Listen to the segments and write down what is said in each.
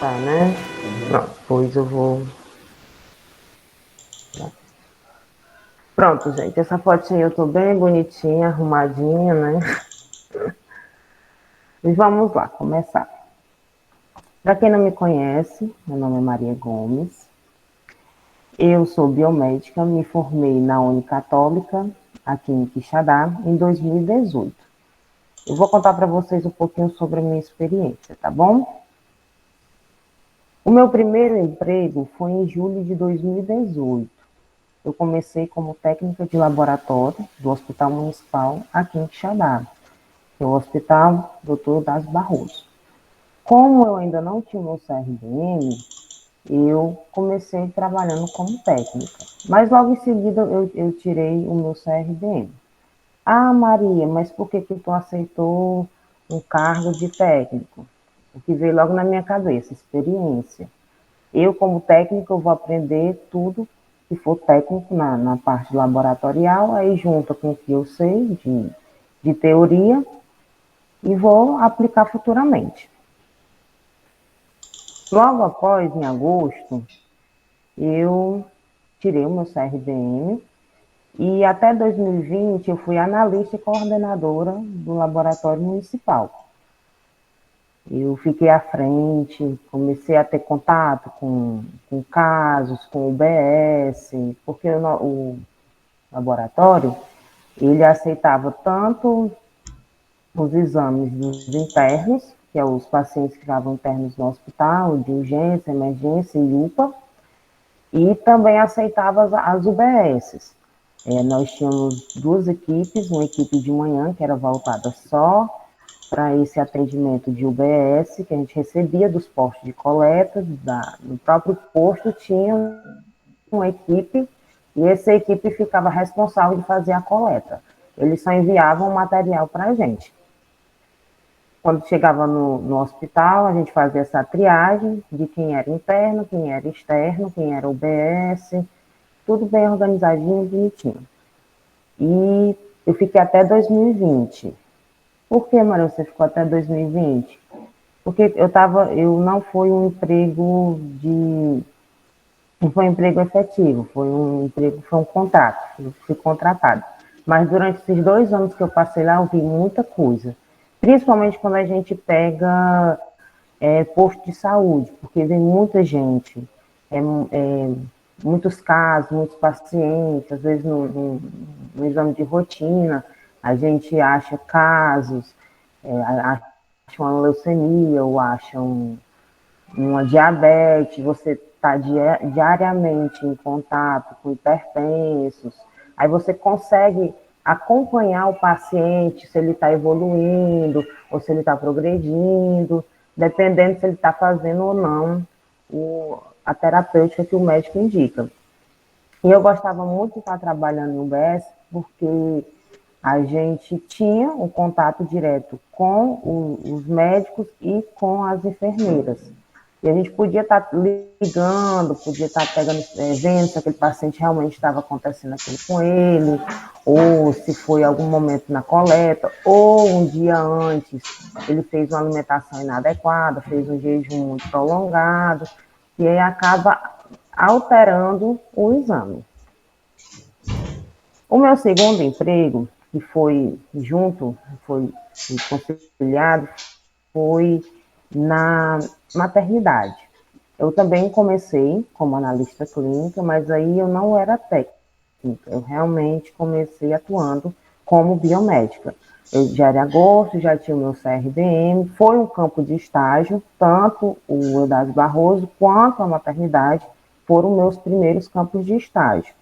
Tá, né? Pronto, pois eu vou. Pronto, gente, essa fotinha eu tô bem bonitinha, arrumadinha, né? E vamos lá, começar. Para quem não me conhece, meu nome é Maria Gomes. Eu sou biomédica, me formei na Unicatólica, aqui em Quixadá, em 2018. Eu vou contar para vocês um pouquinho sobre a minha experiência, tá bom? O meu primeiro emprego foi em julho de 2018. Eu comecei como técnica de laboratório do Hospital Municipal aqui em Quixadá, que é o Hospital Dr. Das Barroso. Como eu ainda não tinha o meu CRBM, eu comecei trabalhando como técnica. Mas logo em seguida eu tirei o meu CRBM. Ah, Maria, mas por que tu aceitou um cargo de técnico? O que veio logo na minha cabeça, experiência. Eu, como técnico, eu vou aprender tudo que for técnico na parte laboratorial, aí junto com o que eu sei de teoria e vou aplicar futuramente. Logo após, em agosto, eu tirei o meu CRBM e até 2020 eu fui analista e coordenadora do laboratório municipal. Eu fiquei à frente, comecei a ter contato com casos, com o UBS, porque o laboratório, ele aceitava tanto os exames dos internos, que é os pacientes que estavam internos no hospital, de urgência, emergência e UPA, e também aceitava as UBSs. Nós tínhamos duas equipes, uma equipe de manhã, que era voltada só para esse atendimento de UBS, que a gente recebia dos postos de coleta, no próprio posto tinha uma equipe, e essa equipe ficava responsável de fazer a coleta. Eles só enviavam o material para a gente. Quando chegava no hospital, a gente fazia essa triagem de quem era interno, quem era externo, quem era UBS, tudo bem organizadinho, bonitinho. E eu fiquei até 2020. Por que, Maria, você ficou até 2020? Porque eu não foi um emprego não foi um emprego efetivo, foi um contrato, eu fui contratado. Mas durante esses 2 anos que eu passei lá, eu vi muita coisa. Principalmente quando a gente pega posto de saúde, porque vem muita gente, é, é, muitos casos, muitos pacientes, às vezes no exame de rotina, a gente acha casos, acha uma leucemia ou acha uma diabetes, você está diariamente em contato com hipertensos, aí você consegue acompanhar o paciente, se ele está evoluindo ou se ele está progredindo, dependendo se ele está fazendo ou não a terapêutica que o médico indica. E eu gostava muito de estar trabalhando no UBS, porque a gente tinha um contato direto com os médicos e com as enfermeiras. E a gente podia estar ligando, podia estar pegando, vendo se aquele paciente realmente estava acontecendo aquilo com ele, ou se foi algum momento na coleta, ou um dia antes ele fez uma alimentação inadequada, fez um jejum muito prolongado, e aí acaba alterando o exame. O meu segundo emprego, que foi foi conciliado, foi na maternidade. Eu também comecei como analista clínica, mas aí eu não era técnica, eu realmente comecei atuando como biomédica. Eu já era agosto, já tinha o meu CRBM, foi um campo de estágio, tanto o Eudásio Barroso quanto a maternidade foram meus primeiros campos de estágio.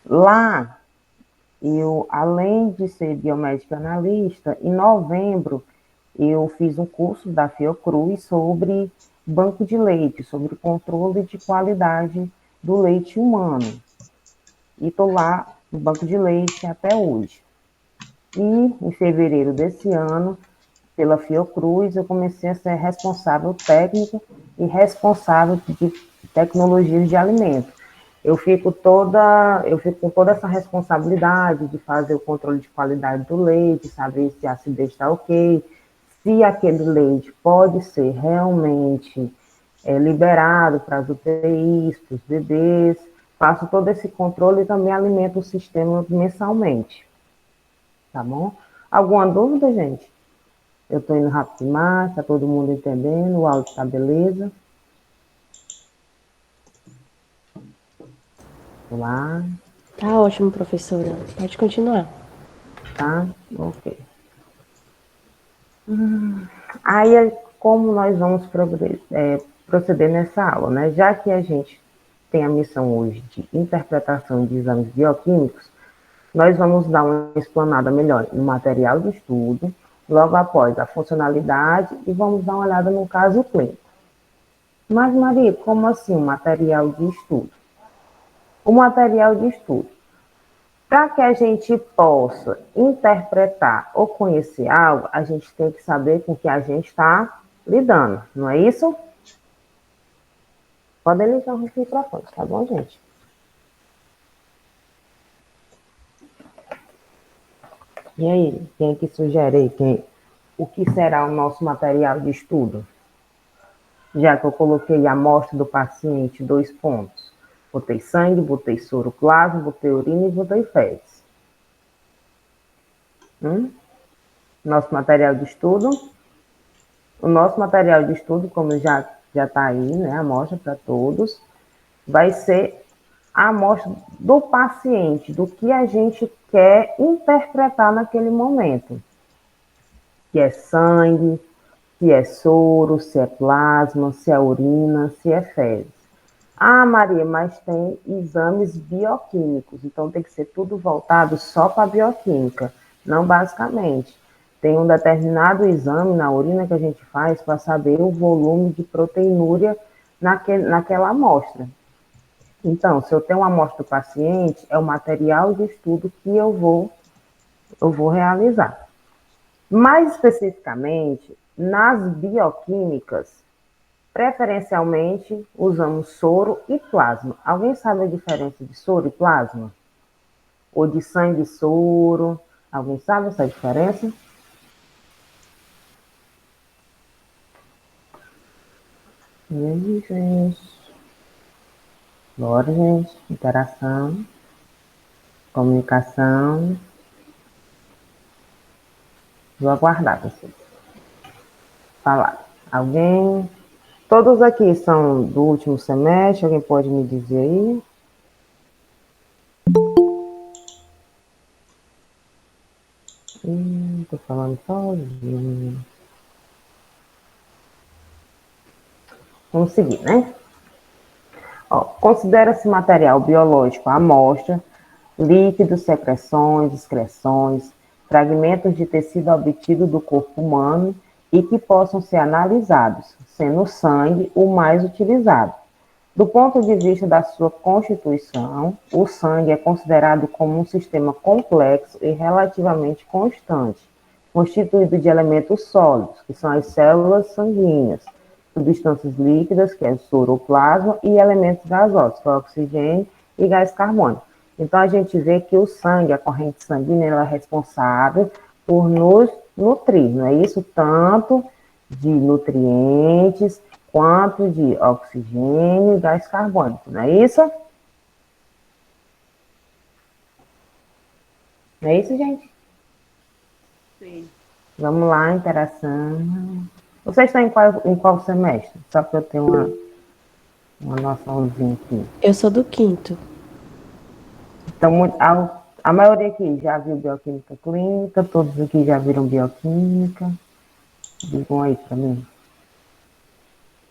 Lá, eu, além de ser biomédica analista, em novembro eu fiz um curso da Fiocruz sobre banco de leite, sobre controle de qualidade do leite humano. E estou lá no banco de leite até hoje. E em fevereiro desse ano, pela Fiocruz, eu comecei a ser responsável técnica e responsável de tecnologias de alimento. Eu fico com toda essa responsabilidade de fazer o controle de qualidade do leite, saber se a acidez está ok, se aquele leite pode ser realmente liberado para as UTIs, para os bebês, faço todo esse controle e também alimento o sistema mensalmente, tá bom? Alguma dúvida, gente? Eu estou indo rápido demais, está todo mundo entendendo, o áudio está beleza? Lá, Tá ótimo, professora. Pode continuar. tá? Ok. Aí, como nós vamos proceder nessa aula, né? Já que a gente tem a missão hoje de interpretação de exames bioquímicos, nós vamos dar uma explanada melhor no material de estudo, logo após a funcionalidade e vamos dar uma olhada no caso clínico. Mas, Maria, como assim um material de estudo? O material de estudo, para que a gente possa interpretar ou conhecer algo, a gente tem que saber com que a gente está lidando, não é isso? Podem ligar os microfones, tá bom, gente? E aí, quem que sugere o que será o nosso material de estudo? Já que eu coloquei a amostra do paciente, 2 pontos. Botei sangue, botei soro plasma, botei urina e botei fezes. Nosso material de estudo. O nosso material de estudo, como já está aí, né, a amostra para todos, vai ser a amostra do paciente, do que a gente quer interpretar naquele momento. Que é sangue, se é soro, se é plasma, se é urina, se é fezes. Ah, Maria, mas tem exames bioquímicos, então tem que ser tudo voltado só para a bioquímica. Não basicamente. Tem um determinado exame na urina que a gente faz para saber o volume de proteinúria naquela amostra. Então, se eu tenho uma amostra do paciente, é o material de estudo que eu vou realizar. Mais especificamente, nas bioquímicas, preferencialmente, usamos soro e plasma. Alguém sabe a diferença de soro e plasma? Ou de sangue e soro? Alguém sabe essa diferença? E aí, gente? Bora, gente. Interação, comunicação. Vou aguardar vocês. Falar. Alguém? Todos aqui são do último semestre? Alguém pode me dizer aí? Tô falando sozinho. Vamos seguir, né? Considera-se material biológico a amostra, líquidos, secreções, excreções, fragmentos de tecido obtido do corpo humano e que possam ser analisados, sendo o sangue o mais utilizado. Do ponto de vista da sua constituição, o sangue é considerado como um sistema complexo e relativamente constante, constituído de elementos sólidos, que são as células sanguíneas, substâncias líquidas, que é o soroplasma, e elementos gasosos, que é o oxigênio e gás carbônico. Então, a gente vê que o sangue, a corrente sanguínea, ela é responsável por nos nutrir, não é isso? Tanto de nutrientes, quanto de oxigênio e gás carbônico, não é isso? Não é isso, gente? Sim. Vamos lá, interação. Vocês estão em qual semestre? Só para eu ter uma noçãozinha aqui. Eu sou do quinto. Então, a maioria aqui já viu bioquímica clínica, todos aqui já viram bioquímica. Digam aí para mim.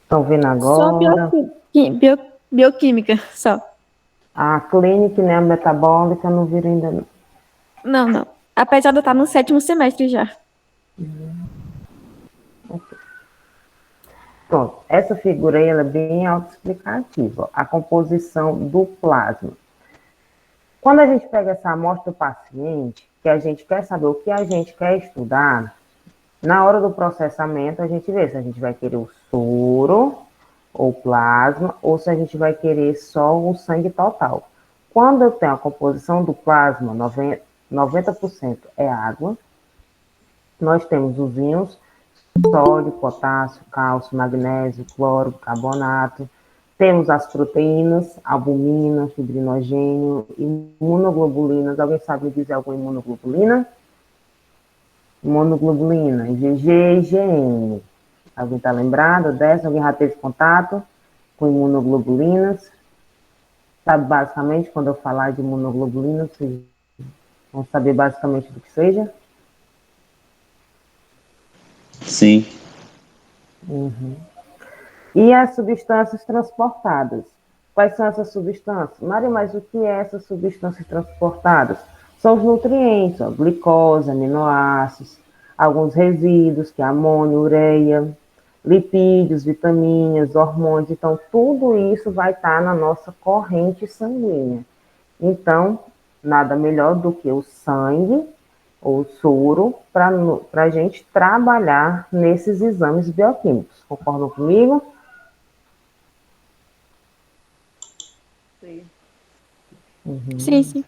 Estão vendo Só agora? bioquímica, só. A clínica, né, a metabólica, não viram ainda não. Não, não. Apesar de eu estar no sétimo semestre já. Pronto, essa figura aí ela é bem autoexplicativa. A composição do plasma. Quando a gente pega essa amostra do paciente, que a gente quer saber o que a gente quer estudar, na hora do processamento a gente vê se a gente vai querer o soro ou plasma, ou se a gente vai querer só o sangue total. Quando eu tenho a composição do plasma, 90% é água, nós temos os íons sódio, potássio, cálcio, magnésio, cloro, carbonato. Temos as proteínas, albumina, fibrinogênio, imunoglobulinas. Alguém sabe me dizer alguma imunoglobulina? Imunoglobulina, IgG e IgM. Alguém está lembrado dessa? Alguém já teve contato com imunoglobulinas? Sabe basicamente, quando eu falar de imunoglobulinas, vocês vão saber basicamente do que seja? Sim. E as substâncias transportadas. Quais são essas substâncias? Mário, mas o que é essas substâncias transportadas? São os nutrientes, ó, glicose, aminoácidos, alguns resíduos, que é amônio, ureia, lipídios, vitaminas, hormônios. Então, tudo isso vai estar na nossa corrente sanguínea. Então, nada melhor do que o sangue ou soro para a gente trabalhar nesses exames bioquímicos. Concordam comigo? Sim, sim.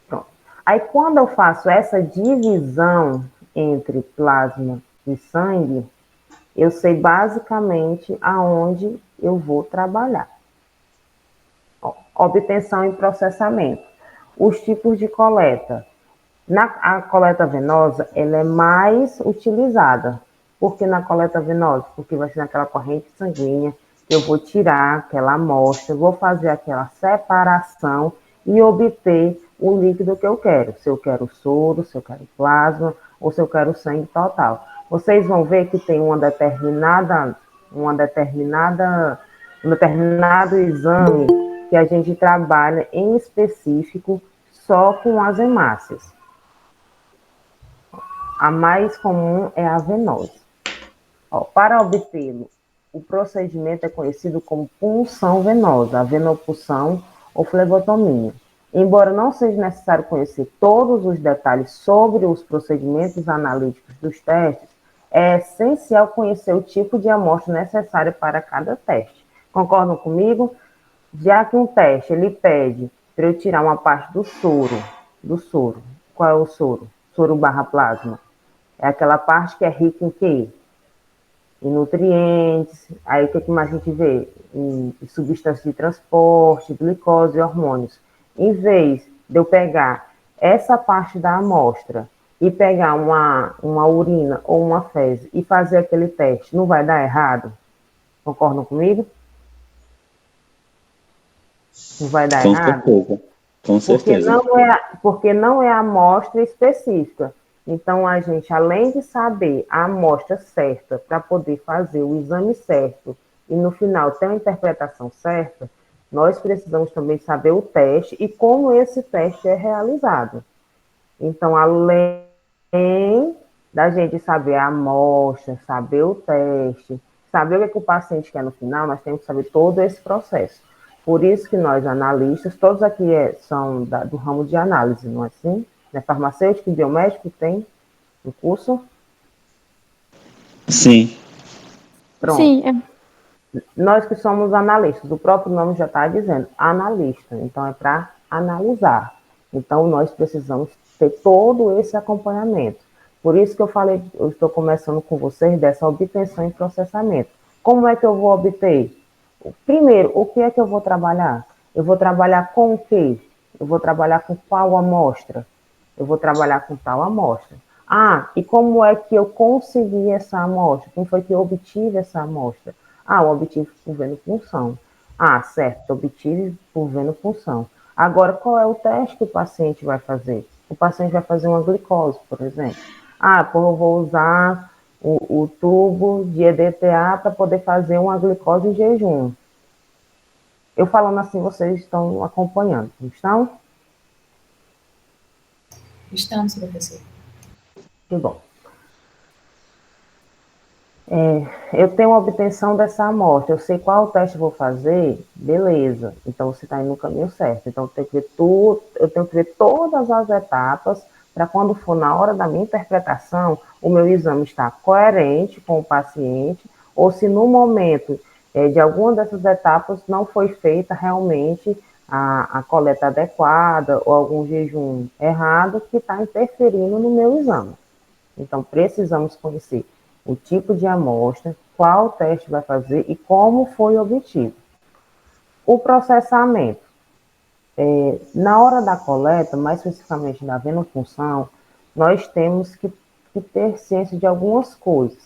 Pronto. Aí, quando eu faço essa divisão entre plasma e sangue, eu sei basicamente aonde eu vou trabalhar. Ó, obtenção e processamento. Os tipos de coleta. A coleta venosa, ela é mais utilizada. Por que na coleta venosa? Porque vai ser naquela corrente sanguínea que eu vou tirar aquela amostra, vou fazer aquela separação e obter o líquido que eu quero. Se eu quero soro, se eu quero plasma ou se eu quero sangue total. Vocês vão ver que tem um determinado exame que a gente trabalha em específico só com as hemácias. A mais comum é a venosa. Ó, para obtê-lo, o procedimento é conhecido como punção venosa, a venopunção ou flebotomia. Embora não seja necessário conhecer todos os detalhes sobre os procedimentos analíticos dos testes, é essencial conhecer o tipo de amostra necessária para cada teste. Concordam comigo? Já que um teste ele pede para eu tirar uma parte do soro. Qual é o soro? Soro barra plasma. É aquela parte que é rica em quê? Em nutrientes, aí o que mais a gente vê? Em substâncias de transporte, glicose e hormônios. Em vez de eu pegar essa parte da amostra e pegar uma urina ou uma fezes e fazer aquele teste, não vai dar errado? Concordam comigo? Não vai dar Com errado? certeza. Com certeza. Porque não é a amostra específica. Então, a gente, além de saber a amostra certa para poder fazer o exame certo e no final ter uma interpretação certa, nós precisamos também saber o teste e como esse teste é realizado. Então, além da gente saber a amostra, saber o teste, saber o que o paciente quer no final, nós temos que saber todo esse processo. Por isso que nós, analistas, todos aqui são do ramo de análise, não é assim? Né? Farmacêutico e biomédico tem no curso? Sim. Pronto. Sim, Nós que somos analistas, o próprio nome já está dizendo, analista. Então, é para analisar. Então, nós precisamos ter todo esse acompanhamento. Por isso que eu falei, eu estou começando com vocês dessa obtenção e processamento. Como é que eu vou obter? Primeiro, o que é que eu vou trabalhar? Eu vou trabalhar com o quê? Eu vou trabalhar com qual amostra? Eu vou trabalhar com tal amostra. Ah, e como é que eu consegui essa amostra? Como foi que eu obtive essa amostra? Ah, eu obtive por venopunção. Ah, certo, obtive por venopunção. Agora, qual é o teste que o paciente vai fazer? O paciente vai fazer uma glicose, por exemplo. Ah, pô, eu vou usar o tubo de EDTA para poder fazer uma glicose em jejum. Eu falando assim, vocês estão acompanhando, não estão? Estamos, professor. Que bom. Eu tenho a obtenção dessa amostra, eu sei qual teste eu vou fazer, beleza. Então você está indo no caminho certo. Então eu tenho que ver todas as etapas para quando for na hora da minha interpretação, o meu exame está coerente com o paciente, ou se no momento de alguma dessas etapas não foi feita realmente a coleta adequada ou algum jejum errado que está interferindo no meu exame. Então precisamos conhecer o tipo de amostra, qual teste vai fazer e como foi obtido. O processamento. Na hora da coleta, mais especificamente da venofunção, nós temos que ter ciência de algumas coisas.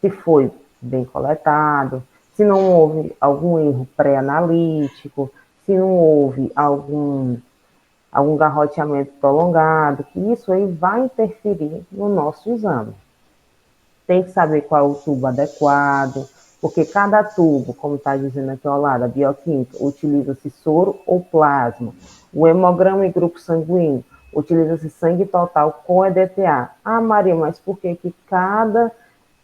Se foi bem coletado, se não houve algum erro pré-analítico, se não houve algum garroteamento prolongado, que isso aí vai interferir no nosso exame. Tem que saber qual é o tubo adequado, porque cada tubo, como está dizendo aqui ao lado, a bioquímica, utiliza-se soro ou plasma. O hemograma e grupo sanguíneo, utiliza-se sangue total com EDTA. Ah, Maria, mas por que cada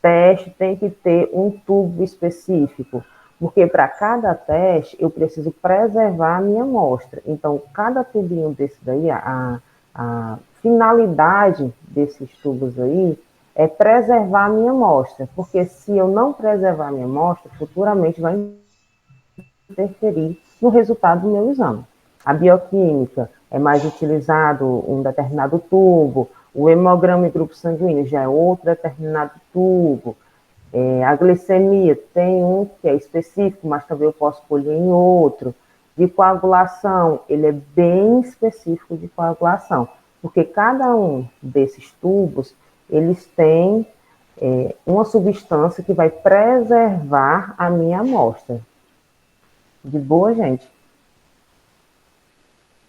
teste tem que ter um tubo específico? Porque para cada teste eu preciso preservar a minha amostra. Então, cada tubinho desse daí, a finalidade desses tubos aí é preservar a minha amostra, porque se eu não preservar a minha amostra, futuramente vai interferir no resultado do meu exame. A bioquímica é mais utilizado um determinado tubo, o hemograma e grupo sanguíneo já é outro determinado tubo, a glicemia tem um que é específico, mas também eu posso escolher em outro. De coagulação, ele é bem específico de coagulação, porque cada um desses tubos, eles têm uma substância que vai preservar a minha amostra. De boa, gente?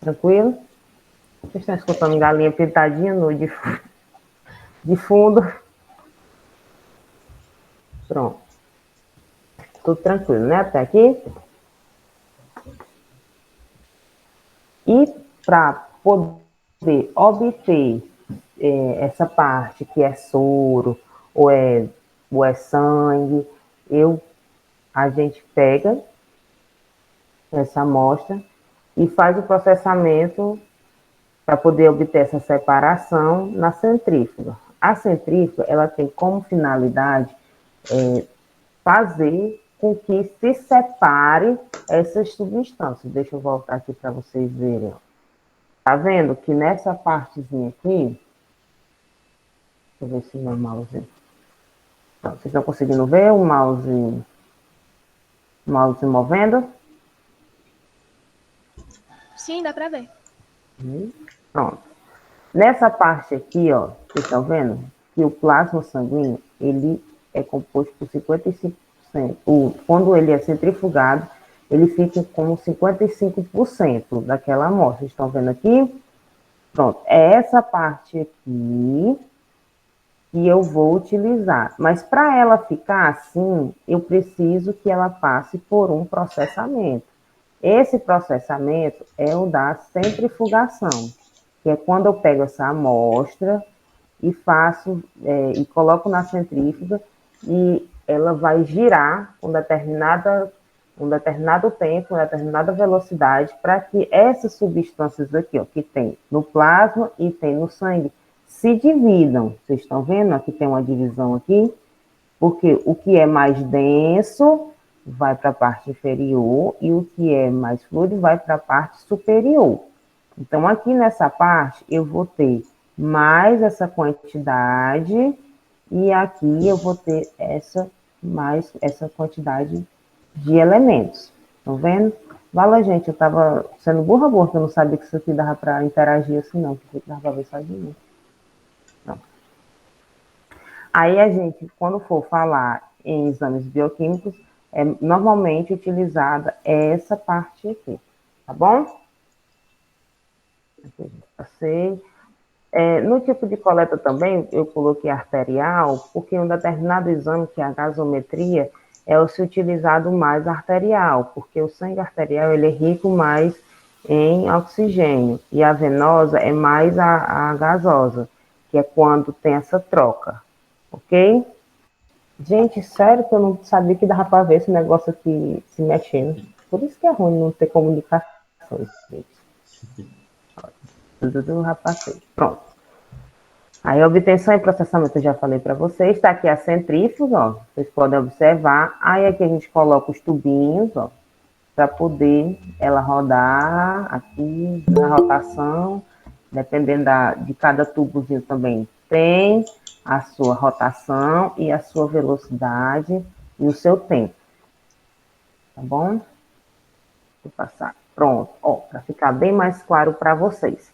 Tranquilo? Vocês estão escutando galinha pintadinha no de fundo? Pronto. Tudo tranquilo, né? Até aqui? E para poder obter essa parte que é soro ou é sangue, a gente pega essa amostra e faz o processamento para poder obter essa separação na centrífuga. A centrífuga, ela tem como finalidade fazer com que se separe essas substâncias. Deixa eu voltar aqui para vocês verem. Tá vendo que nessa partezinha aqui, deixa eu ver se meu mouse... Então, vocês estão conseguindo ver o mouse movendo? Sim, dá pra ver. Pronto. Nessa parte aqui, ó, vocês estão vendo que o plasma sanguíneo, ele é composto por 55%. Quando ele é centrifugado, ele fica com 55% daquela amostra. Vocês estão vendo aqui? Pronto. É essa parte aqui que eu vou utilizar. Mas para ela ficar assim, eu preciso que ela passe por um processamento. Esse processamento é o da centrifugação, que é quando eu pego essa amostra e faço, e coloco na centrífuga e ela vai girar com um determinado tempo, uma determinada velocidade, para que essas substâncias aqui, ó, que tem no plasma e tem no sangue, se dividam. Vocês estão vendo? Aqui tem uma divisão aqui, porque o que é mais denso vai para a parte inferior e o que é mais fluido vai para a parte superior. Então, aqui nessa parte, eu vou ter mais essa quantidade e aqui eu vou ter mais essa quantidade de elementos. Estão vendo? Fala, gente, eu estava sendo burra, que eu não sabia que isso aqui dava para interagir assim, não, que dava para ver só de mim. Aí a gente, quando for falar em exames bioquímicos, é normalmente utilizada essa parte aqui, tá bom? Aqui a gente passei. No tipo de coleta também, eu coloquei arterial, porque um determinado exame, que é a gasometria, é o se utilizado mais arterial, porque o sangue arterial ele é rico mais em oxigênio, e a venosa é mais a gasosa, que é quando tem essa troca, ok? Gente, sério que eu não sabia que dava para ver esse negócio aqui se mexendo. Por isso que é ruim não ter comunicação, gente. Tudo rapaz. Pronto. Aí, obtenção e processamento, eu já falei para vocês. Está aqui a centrífuga, ó. Vocês podem observar. Aí, aqui a gente coloca os tubinhos, ó, para poder ela rodar aqui na rotação. Dependendo de cada tubozinho também tem a sua rotação e a sua velocidade e o seu tempo. Tá bom? Vou passar. Pronto. Para ficar bem mais claro para vocês.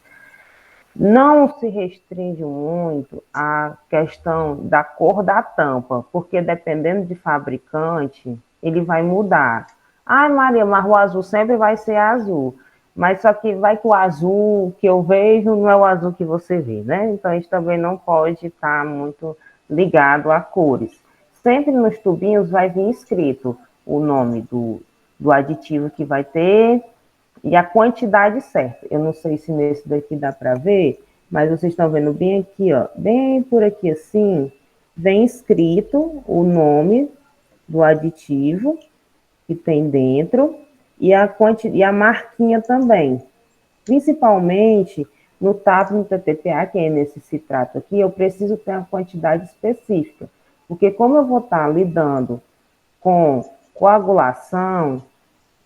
Não se restringe muito à questão da cor da tampa, porque dependendo de fabricante, ele vai mudar. Ah, Maria, mas o azul sempre vai ser azul. Mas só que vai que o azul que eu vejo não é o azul que você vê, né? Então, a gente também não pode estar muito ligado a cores. Sempre nos tubinhos vai vir escrito o nome do aditivo que vai ter e a quantidade certa. Eu não sei se nesse daqui dá para ver, mas vocês estão vendo bem aqui, ó, bem por aqui assim, vem escrito o nome do aditivo que tem dentro e a marquinha também. Principalmente no TAP e no TTPA, que é nesse citrato aqui, eu preciso ter uma quantidade específica, porque como eu vou estar lidando com coagulação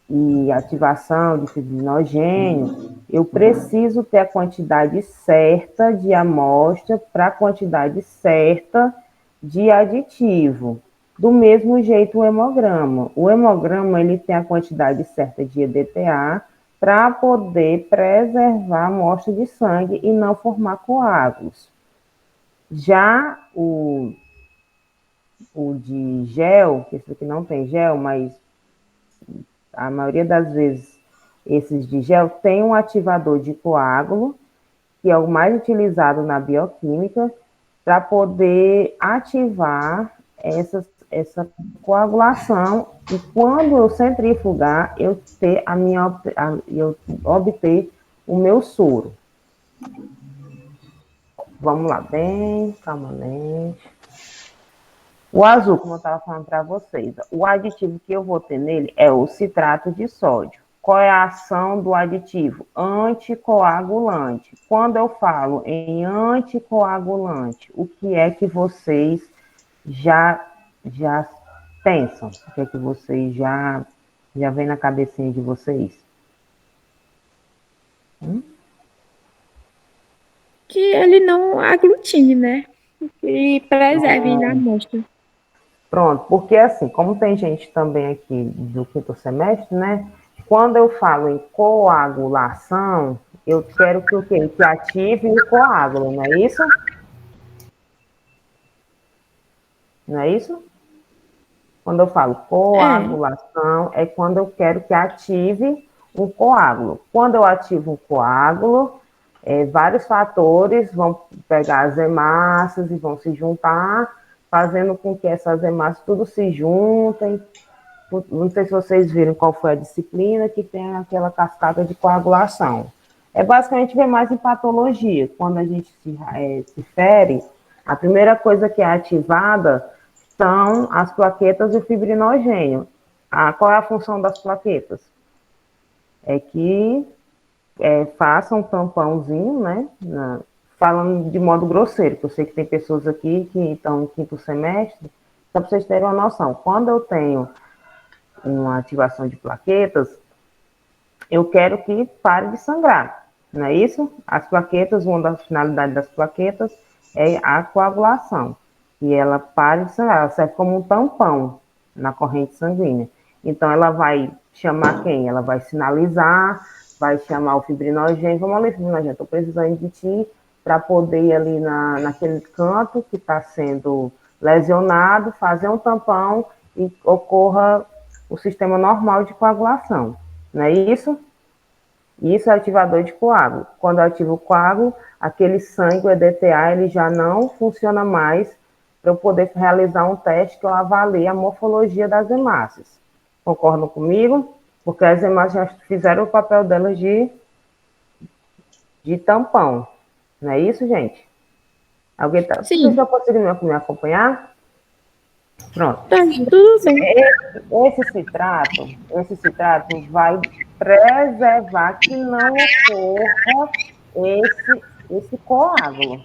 e ativação de fibrinogênio, eu preciso ter a quantidade certa de amostra para a quantidade certa de aditivo. Do mesmo jeito o hemograma. O hemograma ele tem a quantidade certa de EDTA para poder preservar a amostra de sangue e não formar coágulos. Já o de gel, que esse aqui não tem gel, mas a maioria das vezes esses de gel tem um ativador de coágulo, que é o mais utilizado na bioquímica, para poder ativar essa coagulação e quando eu centrifugar, eu obter o meu soro. Vamos lá, bem calmamente. O azul, como eu estava falando para vocês, o aditivo que eu vou ter nele é o citrato de sódio. Qual é a ação do aditivo? Anticoagulante. Quando eu falo em anticoagulante, o que é que vocês já pensam? O que é que vocês já vem na cabecinha de vocês? Que ele não aglutine, né? E preserve na amostra. Pronto, porque assim, como tem gente também aqui do quinto semestre, né? Quando eu falo em coagulação, eu quero que o quê? Que ative o coágulo, não é isso? Não é isso? Quando eu falo coagulação, é quando eu quero que ative um coágulo. Quando eu ativo um coágulo, vários fatores vão pegar as hemácias e vão se juntar, fazendo com que essas hemácias tudo se juntem. Não sei se vocês viram qual foi a disciplina que tem aquela cascata de coagulação. É basicamente ver mais em patologia. Quando a gente se fere, a primeira coisa que é ativada são as plaquetas e o fibrinogênio. Qual é a função das plaquetas? É que façam um tampãozinho, né? Falando de modo grosseiro, porque eu sei que tem pessoas aqui que estão em quinto semestre, só para vocês terem uma noção. Quando eu tenho uma ativação de plaquetas, eu quero que pare de sangrar, não é isso? As plaquetas, uma das finalidades das plaquetas é a coagulação, e ela pare de sangrar, ela serve como um tampão na corrente sanguínea. Então, ela vai chamar quem? Ela vai sinalizar, vai chamar o fibrinogênio, vamos ali, fibrinogênio, estou precisando de ti, para poder ir ali naquele canto que está sendo lesionado, fazer um tampão e ocorra o sistema normal de coagulação, não é isso? Isso é ativador de coágulo. Quando eu ativo o coágulo, aquele sangue, o EDTA, ele já não funciona mais para eu poder realizar um teste que eu avalie a morfologia das hemácias. Concordam comigo? Porque as hemácias já fizeram o papel delas de tampão. Não é isso, gente? Alguém está conseguindo me acompanhar? Pronto. Tudo bem. Esse citrato vai preservar que não ocorra esse coágulo.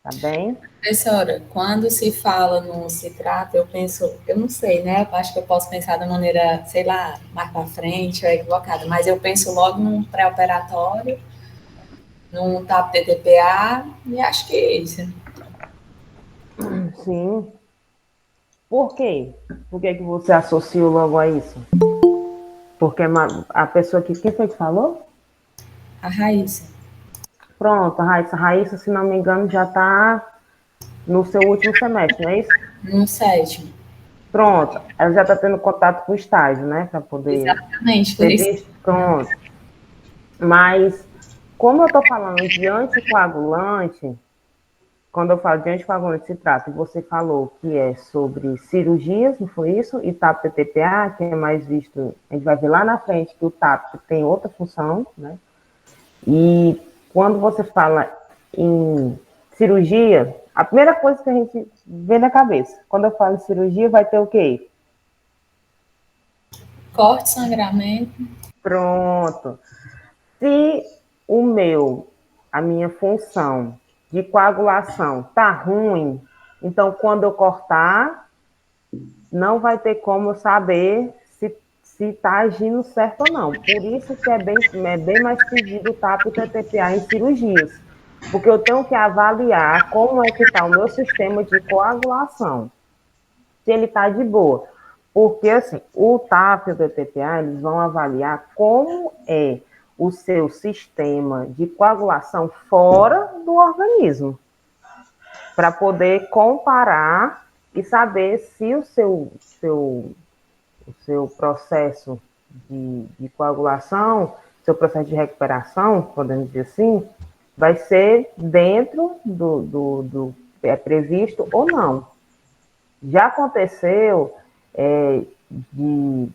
Tá bem? Professora, quando se fala no citrato, eu penso, eu não sei, né? Eu acho que eu posso pensar da maneira, sei lá, mais para frente ou equivocada, mas eu penso logo num pré-operatório, num TAP TTPA, e acho que é isso. sim. Por quê? Por que que você associou logo a isso? Porque a pessoa que... Quem foi que falou? A Raíssa. Pronto, Raíssa, se não me engano, já está no seu último semestre, não é isso? No 7º. Pronto, ela já está tendo contato com o estágio, né? Para poder Exatamente, por ser isso. visto. Pronto. Mas, como eu estou falando de anticoagulante, quando eu falo de anticoagulante se trata, e você falou que é sobre cirurgias, não foi isso? E TAP-TTPA, que é mais visto, a gente vai ver lá na frente que o TAP tem outra função, né? E quando você fala em cirurgia, a primeira coisa que a gente vê na cabeça, quando eu falo em cirurgia, vai ter o quê? Corte, sangramento. Pronto. Se a minha função de coagulação tá ruim, então quando eu cortar, não vai ter como eu saber se está agindo certo ou não. Por isso que é bem mais pedido o TAP e o TTPA em cirurgias. Porque eu tenho que avaliar como é que está o meu sistema de coagulação. Se ele está de boa. Porque, assim, o TAP e o TTPA, eles vão avaliar como é o seu sistema de coagulação fora do organismo. Para poder comparar e saber se o seu processo de coagulação, seu processo de recuperação, podemos dizer assim, vai ser dentro do previsto ou não. Já aconteceu de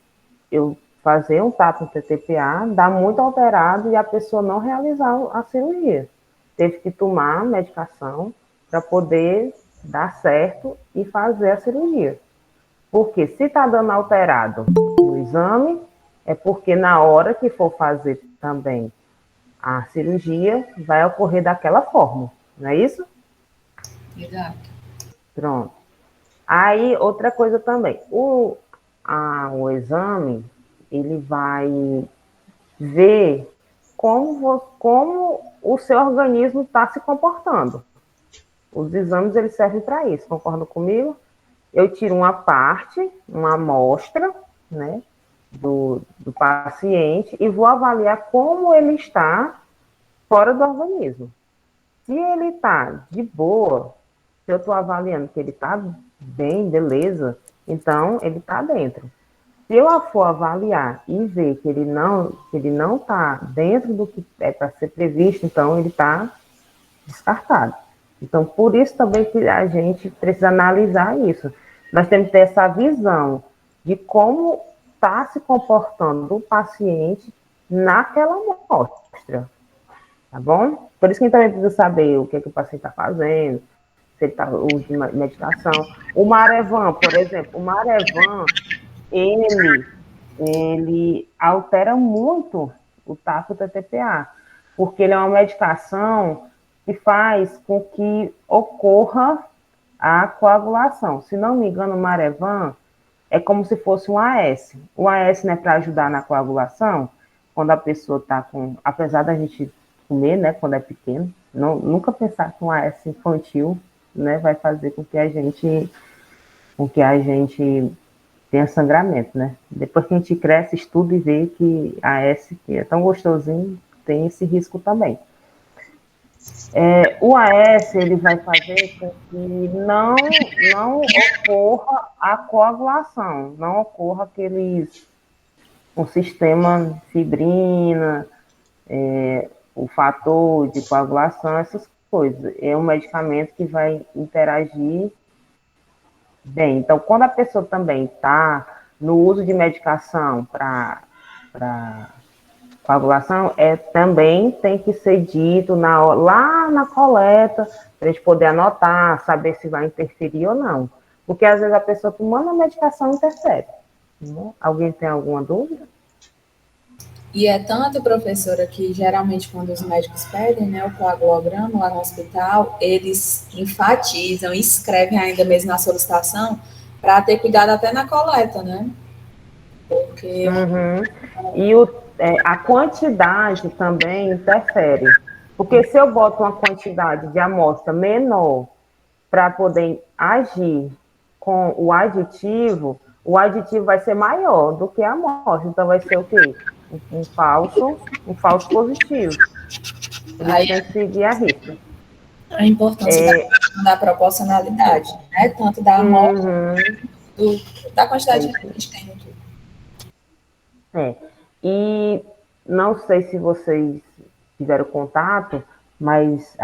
eu fazer um TAP no TTPA, dar muito alterado e a pessoa não realizar a cirurgia. Teve que tomar medicação para poder dar certo e fazer a cirurgia. Porque se está dando alterado no exame, é porque na hora que for fazer também a cirurgia, vai ocorrer daquela forma, não é isso? Exato. Pronto. Aí, outra coisa também, o exame, ele vai ver como o seu organismo está se comportando. Os exames, eles servem para isso, concorda comigo? Eu tiro uma parte, uma amostra, né, do paciente e vou avaliar como ele está fora do organismo. Se ele está de boa, se eu estou avaliando que ele está bem, beleza, então ele está dentro. Se eu for avaliar e ver que ele não está dentro do que é para ser previsto, então ele está descartado. Então, por isso também que a gente precisa analisar isso. Nós temos que ter essa visão de como está se comportando o paciente naquela amostra, tá bom? Por isso que a gente também precisa saber o que o paciente está fazendo, se ele está usando medicação. O Marevan, por exemplo, ele altera muito o TAP e o TTPA, porque ele é uma medicação que faz com que ocorra a coagulação. Se não me engano, o Marevan é como se fosse um AS. O AS, né, para ajudar na coagulação, quando a pessoa está com... Apesar da gente comer, né, quando é pequeno, nunca pensar que um AS infantil, né, vai fazer com que a gente tenha sangramento, né? Depois que a gente cresce, estuda e vê que AS, que é tão gostosinho, tem esse risco também. O AS, ele vai fazer com que não ocorra a coagulação, não ocorra um sistema fibrina, o fator de coagulação, essas coisas. É um medicamento que vai interagir bem. Então, quando a pessoa também está no uso de medicação para coagulação, também tem que ser dito lá na coleta, para a gente poder anotar, saber se vai interferir ou não. Porque às vezes a pessoa tomando a medicação interfere. Né? Alguém tem alguma dúvida? E é tanto, professora, que geralmente quando os médicos pedem, né, o coagulograma lá no hospital, eles enfatizam e escrevem ainda mesmo na solicitação para ter cuidado até na coleta, né? Porque... E a quantidade também interfere. Porque se eu boto uma quantidade de amostra menor para poder agir com o aditivo vai ser maior do que a amostra. Então, vai ser o quê? Um falso positivo. Eles têm que seguir a risca. A importância da proporcionalidade, né? Tanto da amostra, da quantidade que a gente tem no tubo. E não sei se vocês tiveram contato, mas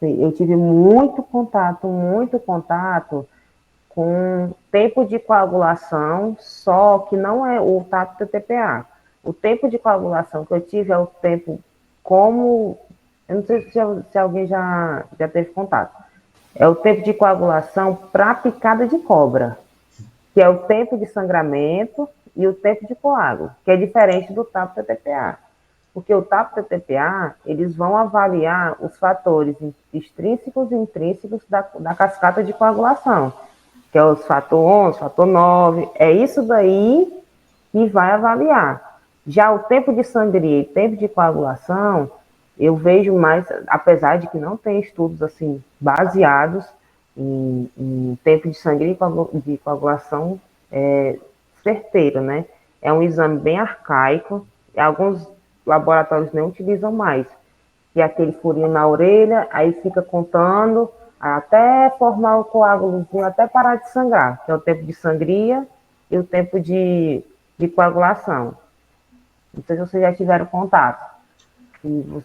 eu tive muito contato com tempo de coagulação, só que não é o TAP-TTPA. O tempo de coagulação que eu tive é o tempo como... Eu não sei se alguém já teve contato. É o tempo de coagulação para picada de cobra, que é o tempo de sangramento e o tempo de coágulo, que é diferente do TAP-TTPA. Porque o TAP-TTPA, eles vão avaliar os fatores extrínsecos e intrínsecos da cascata de coagulação, que é os fator 11, fator 9, é isso daí que vai avaliar. Já o tempo de sangria e tempo de coagulação, eu vejo mais, apesar de que não tem estudos assim baseados em tempo de sangria e de coagulação certeiro, né? É um exame bem arcaico, e alguns laboratórios nem utilizam mais, que é aquele furinho na orelha, aí fica contando até formar o coágulozinho, até parar de sangrar, que é o tempo de sangria e o tempo de coagulação. Não sei se vocês já tiveram contato.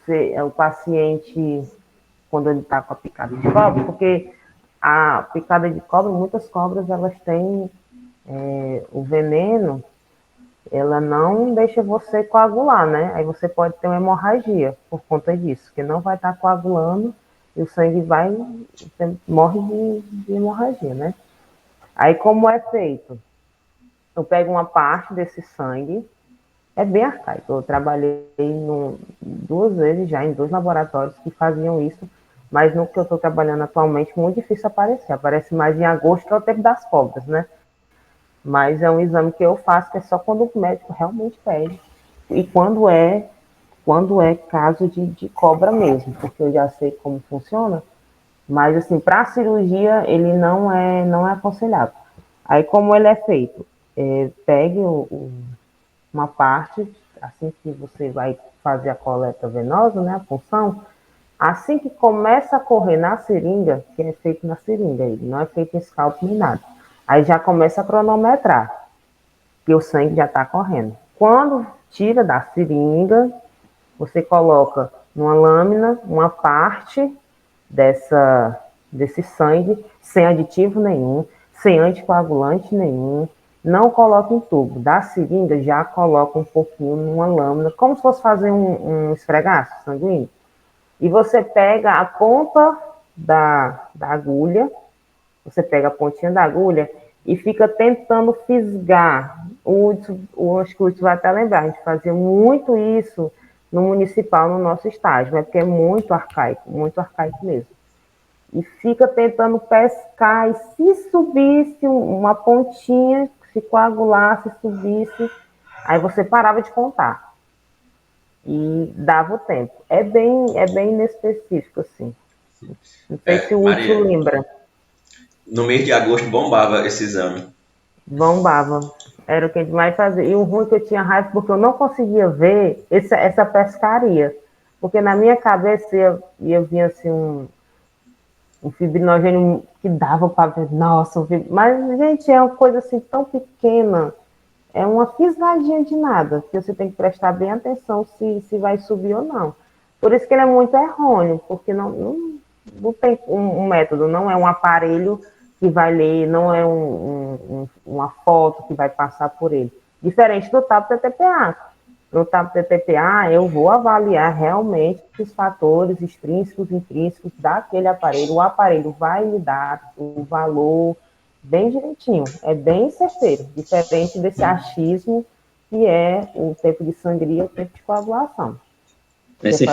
Se o paciente, quando ele está com a picada de cobra, porque a picada de cobra, muitas cobras, elas têm o veneno, ela não deixa você coagular, né? Aí você pode ter uma hemorragia por conta disso, que não vai estar coagulando e o sangue você morre de hemorragia, né? Aí como é feito? Eu pego uma parte desse sangue, é bem arcaico, eu trabalhei 2 vezes já em 2 laboratórios que faziam isso, mas no que eu estou trabalhando atualmente, muito difícil aparece mais em agosto, que é o tempo das cobras, né? Mas é um exame que eu faço, que é só quando o médico realmente pede. E quando é caso de cobra mesmo, porque eu já sei como funciona. Mas, assim, para a cirurgia, ele não é aconselhável. Aí, como ele é feito? Pegue uma parte, assim que você vai fazer a coleta venosa, né, a punção, assim que começa a correr na seringa, que é feito na seringa, ele não é feito em scalp nem nada. Aí já começa a cronometrar, que o sangue já está correndo. Quando tira da seringa, você coloca numa lâmina uma parte desse sangue, sem aditivo nenhum, sem anticoagulante nenhum. Não coloca em tubo. Da seringa, já coloca um pouquinho numa lâmina, como se fosse fazer um esfregaço sanguíneo. E você pega a ponta da agulha, você pega a pontinha da agulha e fica tentando fisgar. Acho que o Hudson vai até lembrar, a gente fazia muito isso no municipal, no nosso estágio, né? Porque é muito arcaico mesmo. E fica tentando pescar, e se subisse uma pontinha, se coagulasse, subisse, aí você parava de contar. E dava o tempo. É bem inespecífico, assim. Não sei se o Hudson lembra. No mês de agosto bombava esse exame. Bombava. Era o que a gente mais fazia. E o ruim que eu tinha raiva, porque eu não conseguia ver essa pescaria. Porque na minha cabeça ia vir assim um fibrinogênio que dava para ver. Nossa, mas, gente, é uma coisa assim tão pequena. É uma fisgadinha de nada, que você tem que prestar bem atenção se vai subir ou não. Por isso que ele é muito errôneo, porque não tem um método, não é um aparelho que vai ler, não é uma foto que vai passar por ele. Diferente do TAP-TTPA. No TAP-TTPA, eu vou avaliar realmente os fatores extrínsecos e intrínsecos daquele aparelho. O aparelho vai me dar o valor bem direitinho, é bem certeiro, diferente desse achismo que é o tempo de sangria e o tempo de coagulação. Mas sem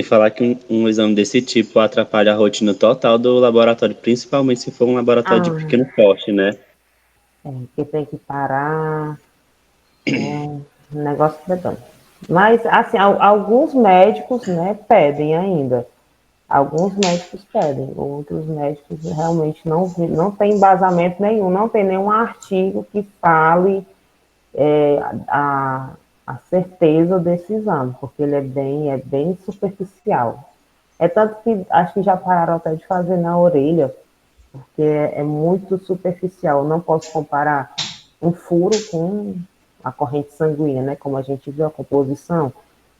falar que um exame desse tipo atrapalha a rotina total do laboratório, principalmente se for um laboratório de pequeno porte, né? Que tem que parar, um negócio medonho. Mas, assim, alguns médicos, né, pedem ainda. Alguns médicos pedem, outros médicos realmente não tem embasamento nenhum, não tem nenhum artigo que fale a, a certeza desse exame, porque ele é bem superficial. É tanto que acho que já pararam até de fazer na orelha, porque é muito superficial. Eu não posso comparar um furo com a corrente sanguínea, né? Como a gente viu a composição,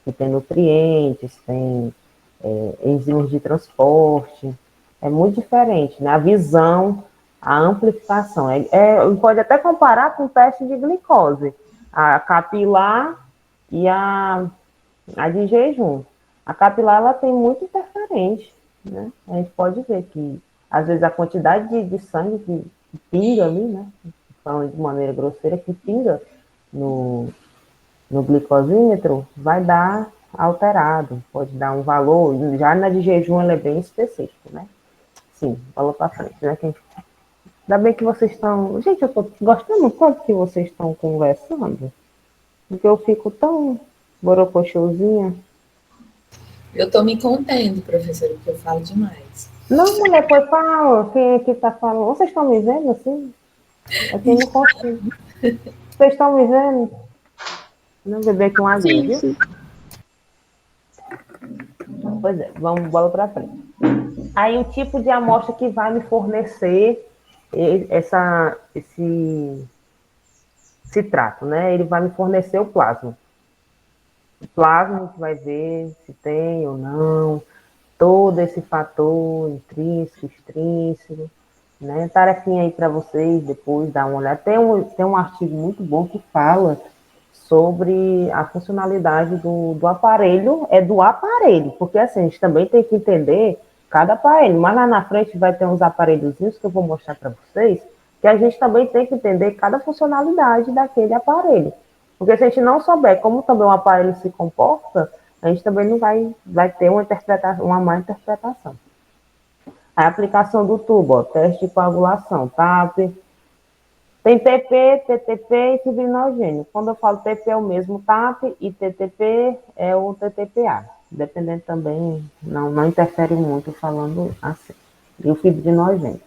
que tem nutrientes, tem enzimas de transporte, é muito diferente, né? A visão, a amplificação. Pode até comparar com o teste de glicose, a capilar e a de jejum. A capilar ela tem muito interferente, né? A gente pode ver que, às vezes, a quantidade de sangue que pinga ali, né? Falando de maneira grosseira, que pinga no glicosímetro, vai dar alterado, pode dar um valor, já na de jejum ela é bem específico, né? Sim, falou para frente, né? Ainda bem que vocês estão... Gente, eu tô gostando tanto que vocês estão conversando, porque eu fico tão borocochosinha. Eu estou me contendo, professora, porque eu falo demais. Não, mulher, foi fala, quem aqui tá falando? Vocês estão me vendo assim? Aqui eu não consigo. Vocês estão me vendo? Não beber com aguinha, Sim, viu? sim. Pois é, vamos bola para frente. Aí o tipo de amostra que vai me fornecer esse citrato, né? Ele vai me fornecer o plasma. O plasma a gente vai ver se tem ou não, todo esse fator intrínseco, extrínseco, né? Tarefinha aí para vocês depois dar uma olhada. Tem um artigo muito bom que fala sobre a funcionalidade do aparelho, do aparelho, porque assim, a gente também tem que entender cada aparelho, mas lá na frente vai ter uns aparelhozinhos que eu vou mostrar para vocês, que a gente também tem que entender cada funcionalidade daquele aparelho, porque se a gente não souber como também o aparelho se comporta, a gente também não vai ter uma má interpretação. A aplicação do tubo, teste de coagulação, TAP. Tem TP, TTP e fibrinogênio. Quando eu falo TP é o mesmo TAP e TTP é o TTPA. Dependendo também, não interfere muito falando assim. E o fibrinogênio.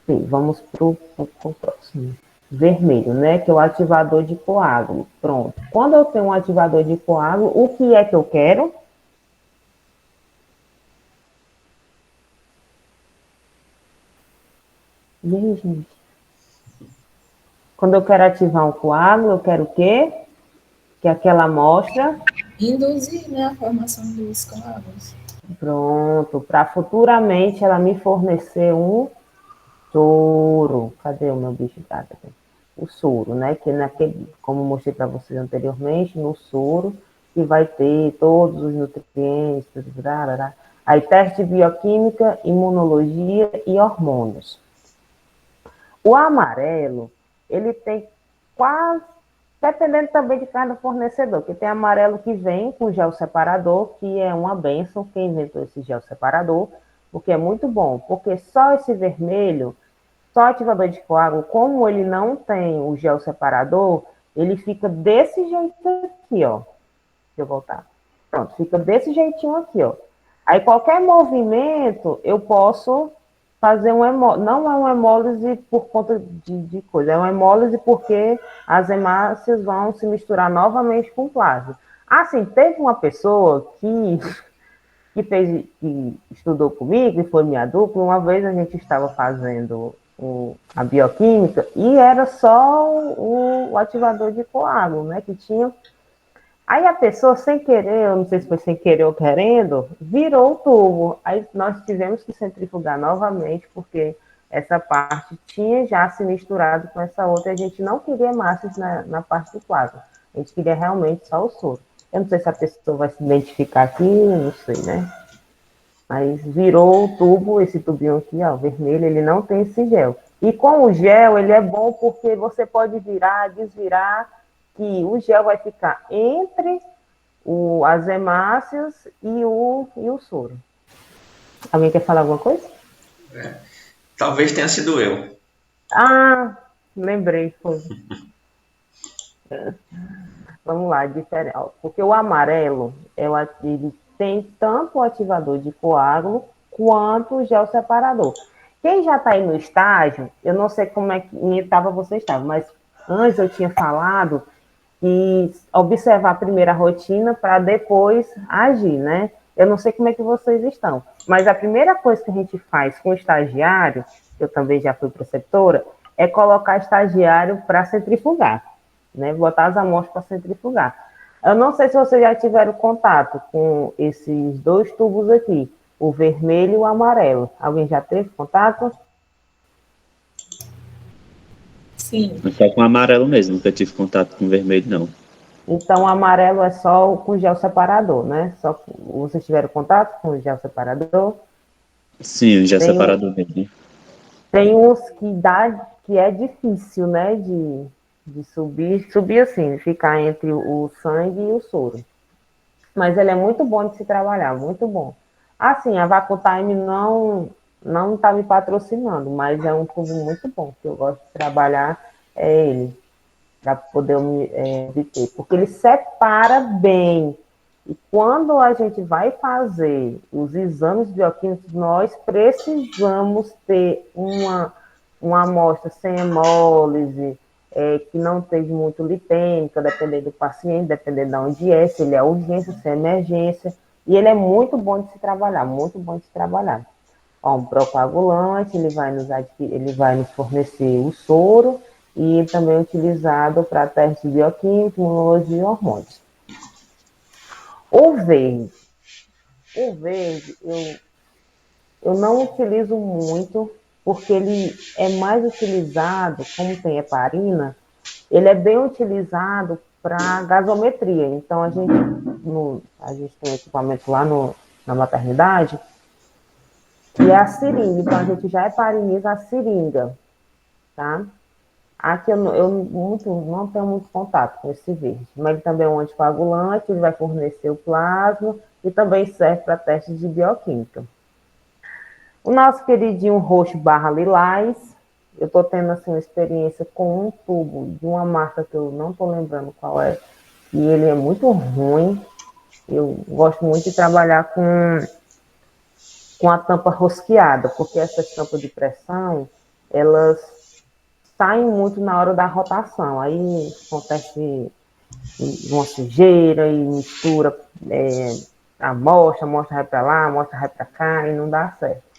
Sim, vamos para o próximo. Vermelho, né? Que é o ativador de coágulo. Pronto. Quando eu tenho um ativador de coágulo, o que é que eu quero? E aí, gente? Quando eu quero ativar um coágulo, eu quero o quê? Que aquela amostra... Induzir, né, a formação dos coágulos. Pronto, para futuramente ela me fornecer um soro. Cadê o meu bicho gato? O soro, né? Que como eu mostrei para vocês anteriormente, no soro, que vai ter todos os nutrientes, aí teste de bioquímica, imunologia e hormônios. O amarelo, ele tem quase, dependendo também de cada fornecedor, que tem amarelo que vem com gel separador, que é uma bênção quem inventou esse gel separador, porque é muito bom, porque só esse vermelho, só ativador de coágulo, como ele não tem o gel separador, ele fica desse jeito aqui, ó. Deixa eu voltar. Pronto, fica desse jeitinho aqui, ó. Aí qualquer movimento eu posso fazer não é uma hemólise por conta de coisa, é uma hemólise porque as hemácias vão se misturar novamente com o plasma. Assim, teve uma pessoa que estudou comigo e foi minha dupla, uma vez a gente estava fazendo a bioquímica e era só o ativador de coágulo, né, que tinha. Aí a pessoa, sem querer, eu não sei se foi sem querer ou querendo, virou o tubo. Aí nós tivemos que centrifugar novamente, porque essa parte tinha já se misturado com essa outra, e a gente não queria massas na parte do plasma. A gente queria realmente só o soro. Eu não sei se a pessoa vai se identificar aqui, não sei, né? Mas virou o tubo, esse tubinho aqui, ó, vermelho, ele não tem esse gel. E com o gel, ele é bom porque você pode virar, desvirar, que o gel vai ficar entre as hemácias e o soro. Alguém quer falar alguma coisa? Talvez tenha sido eu. Ah, lembrei, foi. Vamos lá, diferente. Porque o amarelo, ele tem tanto o ativador de coágulo quanto o gel separador. Quem já está aí no estágio, eu não sei como é que em etapa você estava, mas antes eu tinha falado que observar primeiro a rotina para depois agir, né? Eu não sei como é que vocês estão, mas a primeira coisa que a gente faz com o estagiário, eu também já fui preceptora, é colocar estagiário para centrifugar, né? Botar as amostras para centrifugar. Eu não sei se vocês já tiveram contato com esses dois tubos aqui, o vermelho e o amarelo. Alguém já teve contato? Sim. Só com amarelo mesmo, nunca tive contato com vermelho, não. Então, o amarelo é só com gel separador, né? Só que vocês tiveram contato com o gel separador? Sim, já Tem, separador mesmo. tem uns que é difícil, né? De subir assim, ficar entre o sangue e o soro. Mas ele é muito bom de se trabalhar, muito bom. Assim, a Vacutime não está me patrocinando, mas é um tubo muito bom, que eu gosto de trabalhar, é ele, para poder obter, porque ele separa bem. E quando a gente vai fazer os exames bioquímicos, nós precisamos ter uma amostra sem hemólise, que não esteja muito lipêmica, dependendo do paciente, dependendo de onde é, se ele é urgência, se é emergência. E ele é muito bom de se trabalhar, muito bom de se trabalhar. Ó, um procoagulante, ele vai nos fornecer o soro e também é utilizado para teste bioquímico, imunologia e hormônios. O verde. O verde, eu não utilizo muito, porque ele é mais utilizado, como tem heparina, ele é bem utilizado para gasometria. Então, a gente tem um equipamento lá na maternidade, que é a seringa. Então, a gente já hepariniza a seringa, tá? Aqui eu não tenho muito contato com esse verde, mas ele também é um anticoagulante, ele vai fornecer o plasma e também serve para testes de bioquímica. O nosso queridinho roxo barra lilás, eu estou tendo assim, uma experiência com um tubo de uma marca que eu não estou lembrando qual é, e ele é muito ruim. Eu gosto muito de trabalhar com a tampa rosqueada, porque essas tampas de pressão, elas saem muito na hora da rotação. Aí acontece uma sujeira e mistura a amostra vai para lá, a amostra vai para cá e não dá certo.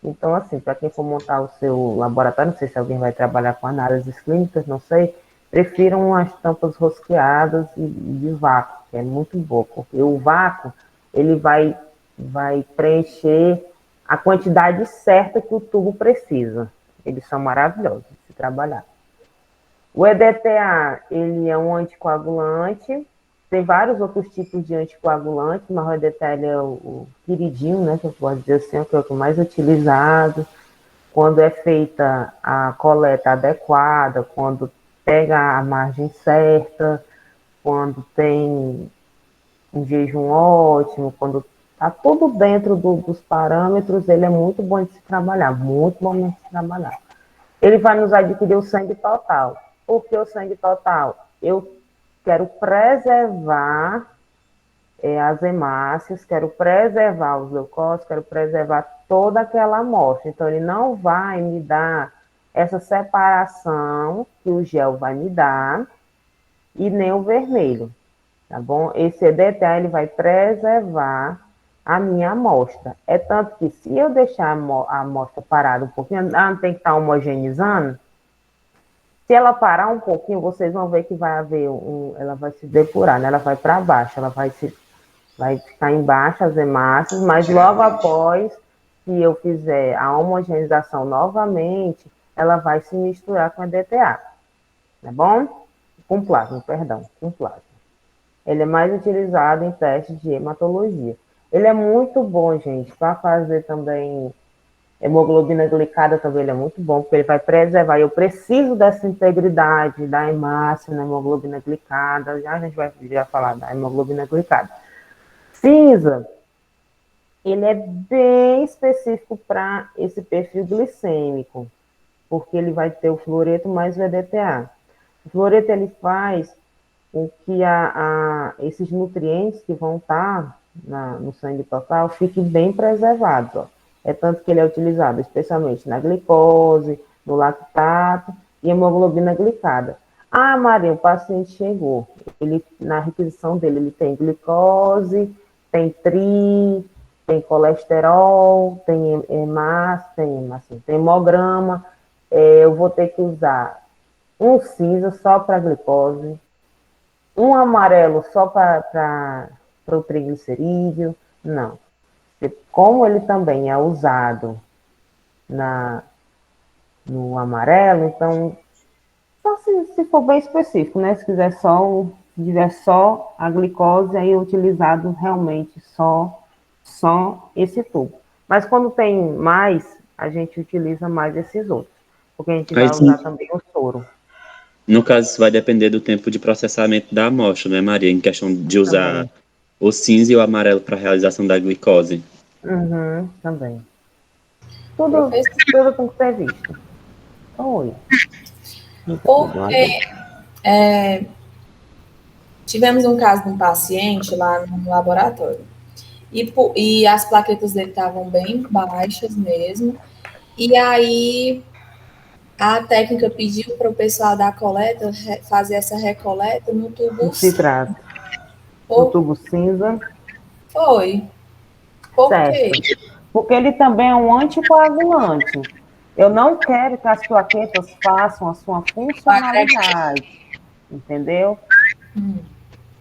Então, assim, para quem for montar o seu laboratório, não sei se alguém vai trabalhar com análises clínicas, não sei, prefiram as tampas rosqueadas e de vácuo, que é muito bom, porque o vácuo, ele vai preencher a quantidade certa que o tubo precisa. Eles são maravilhosos de se trabalhar. O EDTA, ele é um anticoagulante, tem vários outros tipos de anticoagulantes, mas o EDTA ele é o queridinho, né, que eu posso dizer assim, que é o que é mais utilizado, quando é feita a coleta adequada, quando pega a margem certa, quando tem um jejum ótimo, quando está tudo dentro dos parâmetros, ele é muito bom de se trabalhar, muito bom de se trabalhar. Ele vai nos adquirir o sangue total. Por que o sangue total? Eu quero preservar as hemácias, quero preservar os leucócitos, quero preservar toda aquela amostra. Então, ele não vai me dar essa separação que o gel vai me dar e nem o vermelho, tá bom? Esse EDTA, ele vai preservar a minha amostra. É tanto que se eu deixar a amostra parada um pouquinho, ela não tem que estar homogeneizando. Se ela parar um pouquinho, vocês vão ver que vai haver ela vai se depurar, né? Ela vai para baixo, ela vai ficar embaixo as hemácias, mas logo após que eu fizer a homogeneização novamente, ela vai se misturar com a DTA, tá bom? Com plasma, perdão, com plasma. Ele é mais utilizado em testes de hematologia. Ele é muito bom, gente, para fazer também hemoglobina glicada também ele é muito bom, porque ele vai preservar. Eu preciso dessa integridade da hemácia na hemoglobina glicada. Já a gente vai falar da hemoglobina glicada. Cinza, ele é bem específico para esse perfil glicêmico, porque ele vai ter o fluoreto mais o EDTA. O fluoreto ele faz o que esses nutrientes que vão estar no sangue total fiquem bem preservados. Ó. É tanto que ele é utilizado especialmente na glicose, no lactato e hemoglobina glicada. Ah, Maria, o paciente chegou. Ele, na requisição dele, ele tem glicose, tem tem colesterol, tem hemácia, tem hemograma. Eu vou ter que usar um cinza só para glicose, um amarelo só para o triglicerídeo. Não. Como ele também é usado no amarelo, então, só se for bem específico, né? Se tiver só a glicose, aí é utilizado realmente só esse tubo. Mas quando tem mais, a gente utiliza mais esses outros, porque a gente vai Aí, sim, usar também o soro no caso, isso vai depender do tempo de processamento da amostra, né, Maria? Em questão de usar também. o cinza e o amarelo para a realização da glicose. Uhum, também. Tudo, Professor, tudo tem que ser visto. Oi. porque tivemos um caso de um paciente lá no laboratório. E as plaquetas dele estavam bem baixas mesmo. E aí a técnica pediu para o pessoal da coleta fazer essa recoleta no No tubo C. citrato. No Por, tubo cinza. foi. Por quê? Certo. Porque ele também é um anticoagulante. Eu não quero que as plaquetas façam a sua funcionalidade, entendeu?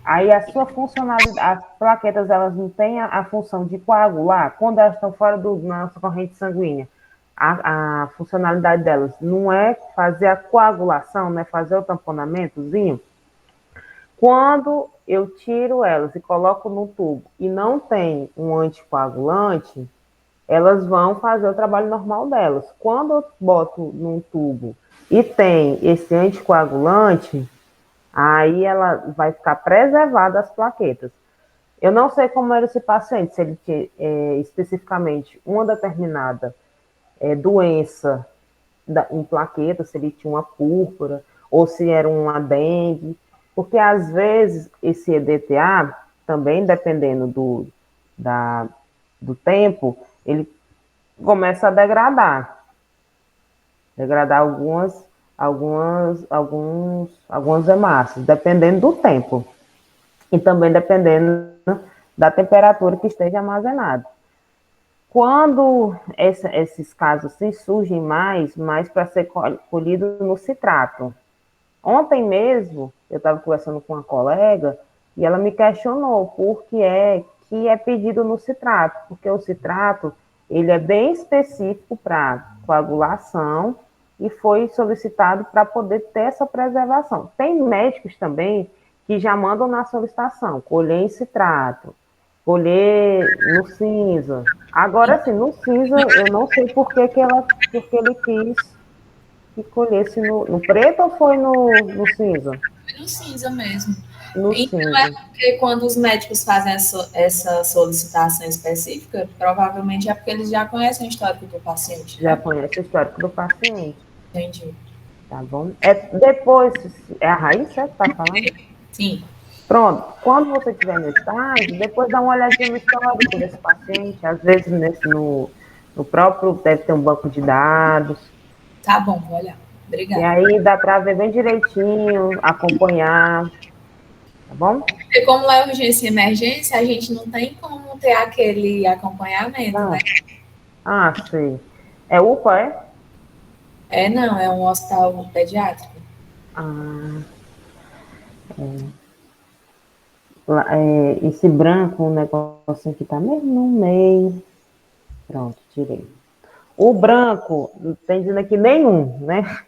Aí a sua funcionalidade, as plaquetas, elas não têm a função de coagular quando elas estão fora da nossa corrente sanguínea. A funcionalidade delas não é fazer a coagulação, né? Fazer o tamponamentozinho. Quando eu tiro elas e coloco no tubo e não tem um anticoagulante, elas vão fazer o trabalho normal delas. Quando eu boto num tubo e tem esse anticoagulante, aí ela vai ficar preservada as plaquetas. Eu não sei como era esse paciente, se ele tinha especificamente uma determinada doença em plaqueta, se ele tinha uma púrpura, ou se era uma dengue, porque às vezes esse EDTA, também dependendo da, do tempo, ele começa a degradar algumas hemácias, dependendo do tempo, e também dependendo da temperatura que esteja armazenado. Quando esses casos assim, surgem mais para ser colhido no citrato. Ontem mesmo, eu estava conversando com uma colega e ela me questionou por que é pedido no citrato, porque o citrato ele é bem específico para coagulação e foi solicitado para poder ter essa preservação. Tem médicos também que já mandam na solicitação, colher em citrato, colher no cinza. Agora, sim, no cinza, eu não sei porque ele quis que colhesse no preto ou foi no cinza? Foi no cinza mesmo. No Então, é cinza. porque quando os médicos fazem essa solicitação específica, provavelmente é porque eles já conhecem o histórico do paciente, Já né? conhece o histórico do paciente, Entendi. tá bom? Depois, é a Raíssa que está falando? Sim, Pronto, quando você estiver no estágio, depois dá uma olhadinha no histórico desse paciente, às vezes no próprio, deve ter um banco de dados, tá bom, vou olhar. e Obrigada. aí dá para ver bem direitinho, acompanhar, tá bom? Porque como é urgência e emergência, a gente não tem como ter aquele acompanhamento, né? Não. Ah, sei. É UPA, é? Não, é um hospital pediátrico. Ah, esse branco, o negócio aqui tá mesmo no meio. Pronto, tirei. O branco, tem dizendo aqui nenhum, né?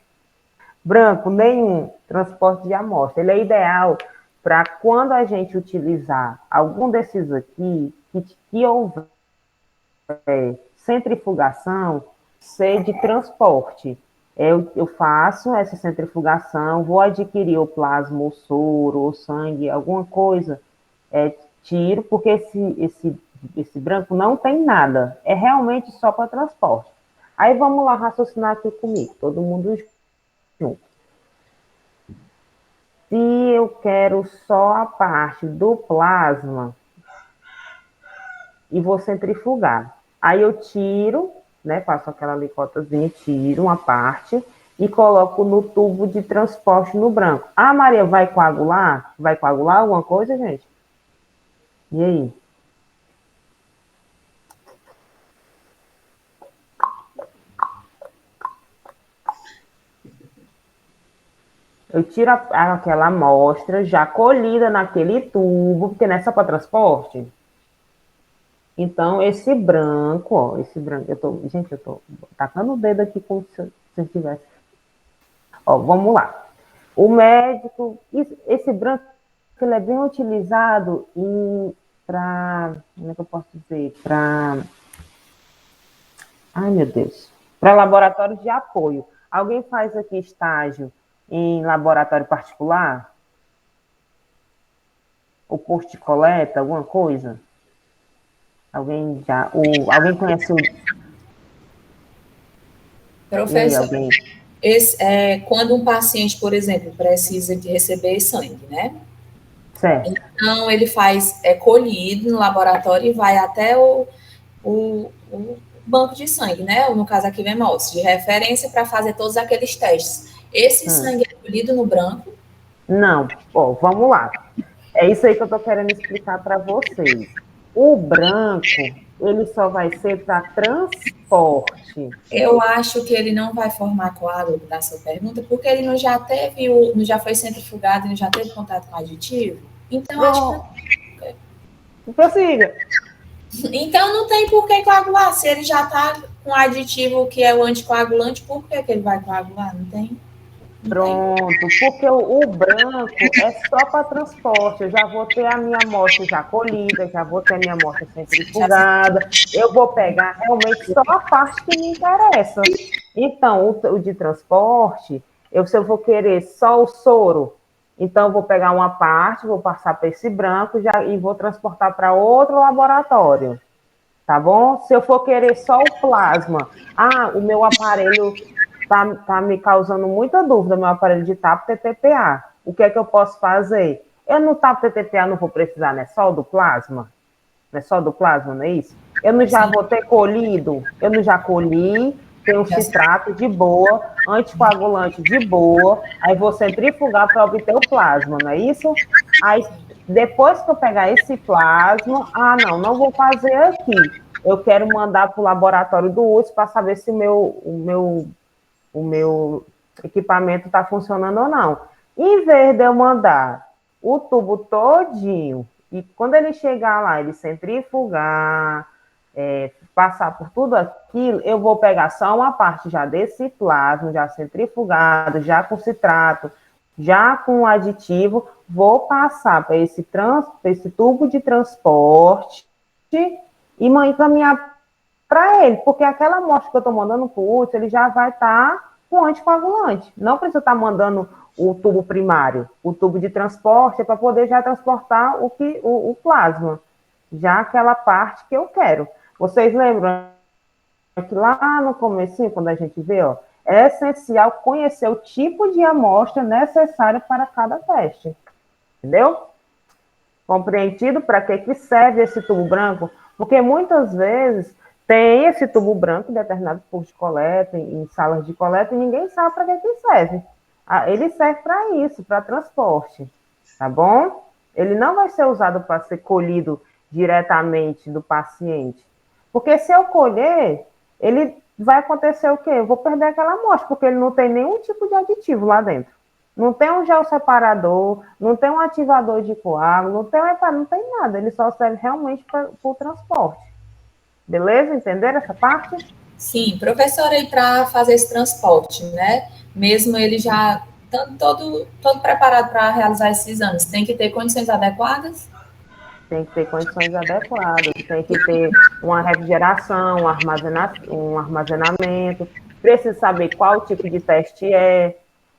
Branco, nenhum transporte de amostra. Ele é ideal para quando a gente utilizar algum desses aqui, que houver centrifugação, ser de transporte. Eu faço essa centrifugação, vou adquirir o plasma, o soro, o sangue, alguma coisa, tiro, porque esse branco não tem nada, é realmente só para transporte. Aí vamos lá raciocinar aqui comigo, todo mundo junto. Se eu quero só a parte do plasma e vou centrifugar. Aí eu tiro, né, passo aquela licotazinha, tiro uma parte e coloco no tubo de transporte no branco. Ah, Maria, vai coagular? Vai coagular alguma coisa, gente? E aí? Eu tiro aquela amostra já colhida naquele tubo, porque não é só para transporte. Então, esse branco, ó, esse branco, gente, eu tô tacando o dedo aqui como se eu tivesse. Ó, vamos lá. O médico, esse branco, ele é bem utilizado para, como é que eu posso dizer? Ai, meu Deus. Para laboratórios de apoio. Alguém faz aqui estágio em laboratório particular? O posto de coleta, alguma coisa? Alguém conhece o... Professor, alguém? quando um paciente, por exemplo, precisa de receber sangue, né? Certo. Então, ele é colhido no laboratório e vai até o banco de sangue, né? No caso aqui, Vemos, de referência para fazer todos aqueles testes. Esse sangue é colhido no branco? Não. Ó, vamos lá. É isso aí que eu estou querendo explicar para vocês. O branco, ele só vai ser para transporte. Eu acho que ele não vai formar coágulo da sua pergunta, porque ele não já não já foi centrifugado, não já teve contato com aditivo. Então, acho que Prossiga. então não tem por que coagular. Se ele já está com aditivo que é o anticoagulante, por que ele vai coagular? Não tem. Pronto, porque o branco é só para transporte. Eu já vou ter a minha amostra já colhida, já vou ter a minha amostra centrifugada. Eu vou pegar realmente só a parte que me interessa. Então, o de transporte, se eu vou querer só o soro, então eu vou pegar uma parte, vou passar para esse branco e vou transportar para outro laboratório. Tá bom? Se eu for querer só o plasma, o meu aparelho tá me causando muita dúvida, meu aparelho de TAP TTPA. O que é que eu posso fazer? Eu no TAP TTPA não vou precisar, né? Só do plasma? Não é só do plasma, não é isso? Eu não já vou ter colhido? Eu não já colhi, tem um citrato de boa, anticoagulante de boa, aí vou centrifugar para obter o plasma, não é isso? Aí, depois que eu pegar esse plasma, não vou fazer aqui. Eu quero mandar para o laboratório do USP para saber se o meu equipamento está funcionando ou não. Em vez de eu mandar o tubo todinho, e quando ele chegar lá, ele centrifugar, passar por tudo aquilo, eu vou pegar só uma parte já desse plasma, já centrifugado, já com citrato, já com aditivo, vou passar para esse tubo de transporte e encaminhar para ele, porque aquela amostra que eu estou mandando para o útero, ele já vai estar com anticoagulante. Não precisa estar mandando o tubo primário. O tubo de transporte é para poder já transportar o plasma, já aquela parte que eu quero. Vocês lembram que lá no comecinho, quando a gente vê, é essencial conhecer o tipo de amostra necessária para cada teste. Entendeu? Compreendido para que serve esse tubo branco? Porque muitas vezes tem esse tubo branco em determinados postos de coleta, em salas de coleta, e ninguém sabe para que serve. Ele serve para isso, para transporte, tá bom? Ele não vai ser usado para ser colhido diretamente do paciente. Porque se eu colher, ele vai acontecer o quê? Eu vou perder aquela amostra, porque ele não tem nenhum tipo de aditivo lá dentro. Não tem um gel separador, não tem um ativador de coágulo, não tem nada. Ele só serve realmente para o transporte. Beleza? Entenderam essa parte? Sim, professora, aí para fazer esse transporte, né? Mesmo ele já todo preparado para realizar esses exames, tem que ter condições adequadas? Tem que ter condições adequadas, tem que ter uma refrigeração, um armazenamento, precisa saber qual tipo de teste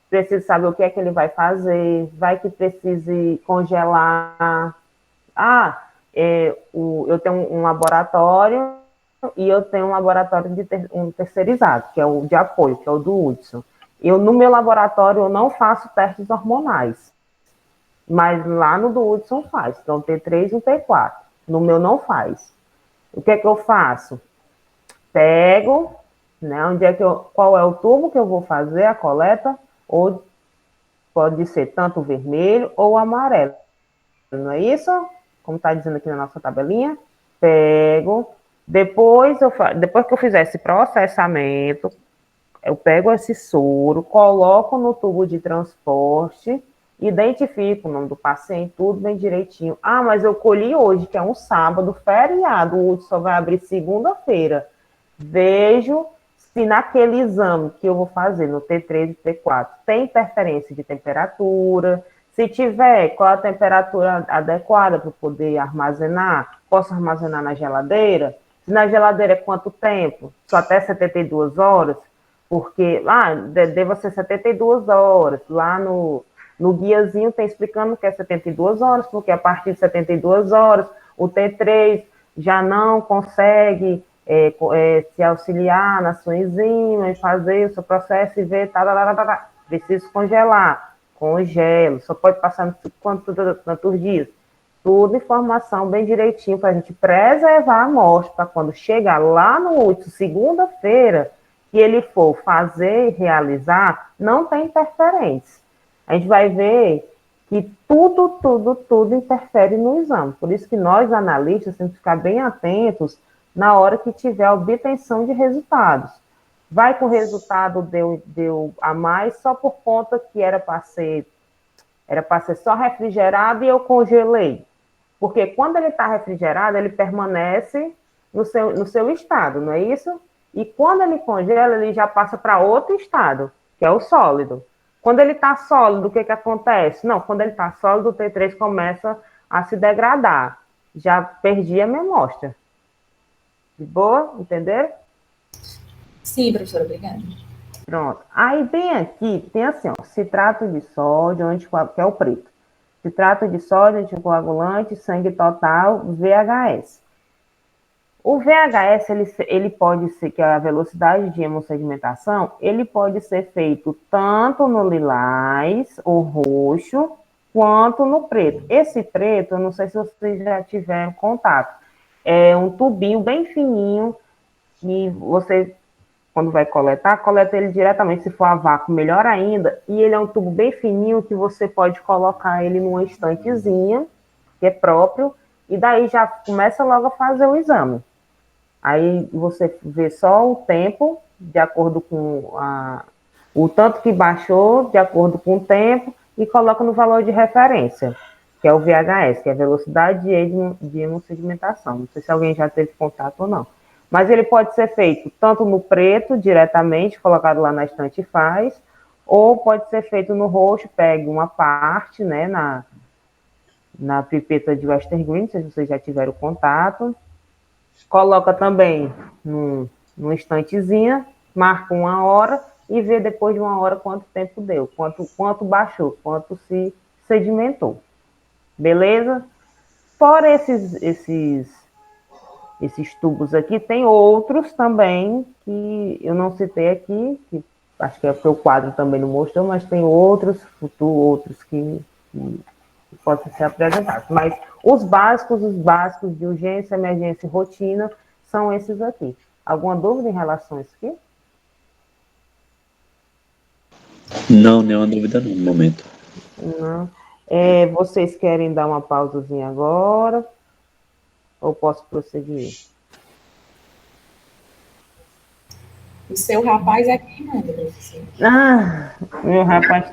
precisa saber o que é que ele vai fazer, vai que precise congelar. Eu tenho um laboratório e eu tenho um laboratório terceirizado, que é o de apoio, que é o do Hudson. No meu laboratório, eu não faço testes hormonais. Mas lá no do Hudson faz. Então, T3 e o T4. No meu não faz. O que é que eu faço? Pego, né? Qual é o tubo que eu vou fazer a coleta? Ou pode ser tanto vermelho ou amarelo. Não é isso? Como está dizendo aqui na nossa tabelinha. Pego. Depois que eu fizer esse processamento, eu pego esse soro, coloco no tubo de transporte, identifico o nome do paciente, tudo bem direitinho. Ah, mas eu colhi hoje, que é um sábado, feriado, o UTI só vai abrir segunda-feira. Vejo se naquele exame que eu vou fazer, no T3 e T4, tem interferência de temperatura. Se tiver, qual a temperatura adequada para poder armazenar? Posso armazenar na geladeira? Se na geladeira é quanto tempo? Só até 72 horas? Porque, deva ser 72 horas. Lá no guiazinho tem explicando que é 72 horas, porque a partir de 72 horas, o T3 já não consegue se auxiliar na sua enzima e fazer o seu processo e ver, preciso congelar, congelo, só pode passar quantos dias. Tudo informação bem direitinho para a gente preservar a amostra, para quando chegar lá no último, segunda-feira, que ele for fazer e realizar, não tem interferência. A gente vai ver que tudo interfere no exame. Por isso que nós, analistas, temos que ficar bem atentos na hora que tiver a obtenção de resultados. Vai que o resultado deu a mais só por conta que era para ser só refrigerado e eu congelei. Porque quando ele está refrigerado, ele permanece no seu estado, não é isso? E quando ele congela, ele já passa para outro estado, que é o sólido. Quando ele está sólido, o que acontece? Não, quando ele está sólido, o T3 começa a se degradar. Já perdi a minha amostra. De boa? Entenderam? Sim, professora, obrigada. Pronto. Aí bem aqui, tem assim, ó, citrato de sódio, que é o preto. Citrato de sódio, anticoagulante, sangue total, VHS. O VHS, ele pode ser, que é a velocidade de hemossedimentação, ele pode ser feito tanto no lilás, ou roxo, quanto no preto. Esse preto, eu não sei se vocês já tiveram contato, é um tubinho bem fininho, que você, quando vai coletar, coleta ele diretamente, se for a vácuo, melhor ainda, e ele é um tubo bem fininho que você pode colocar ele numa estantezinha, que é próprio, e daí já começa logo a fazer o exame. Aí você vê só o tempo, de acordo com o tanto que baixou, de acordo com o tempo, e coloca no valor de referência, que é o VHS, que é a velocidade de hemossedimentação. Não sei se alguém já teve contato ou não. Mas ele pode ser feito tanto no preto, diretamente, colocado lá na estante e faz, ou pode ser feito no roxo, pegue uma parte, né, na pipeta de Western Green, não sei se vocês já tiveram contato, coloca também numa estantezinha, marca uma hora e vê depois de uma hora quanto tempo deu, quanto baixou, quanto se sedimentou. Beleza? Fora esses tubos aqui, tem outros também que eu não citei aqui, que acho que é porque o quadro também não mostrou, mas tem outros que possam ser apresentados. Mas os básicos de urgência, emergência e rotina são esses aqui. Alguma dúvida em relação a isso aqui? Não, nenhuma dúvida no momento. Não. Vocês querem dar uma pausazinha agora? Ou posso prosseguir? O seu rapaz é quem manda, professor? Meu rapaz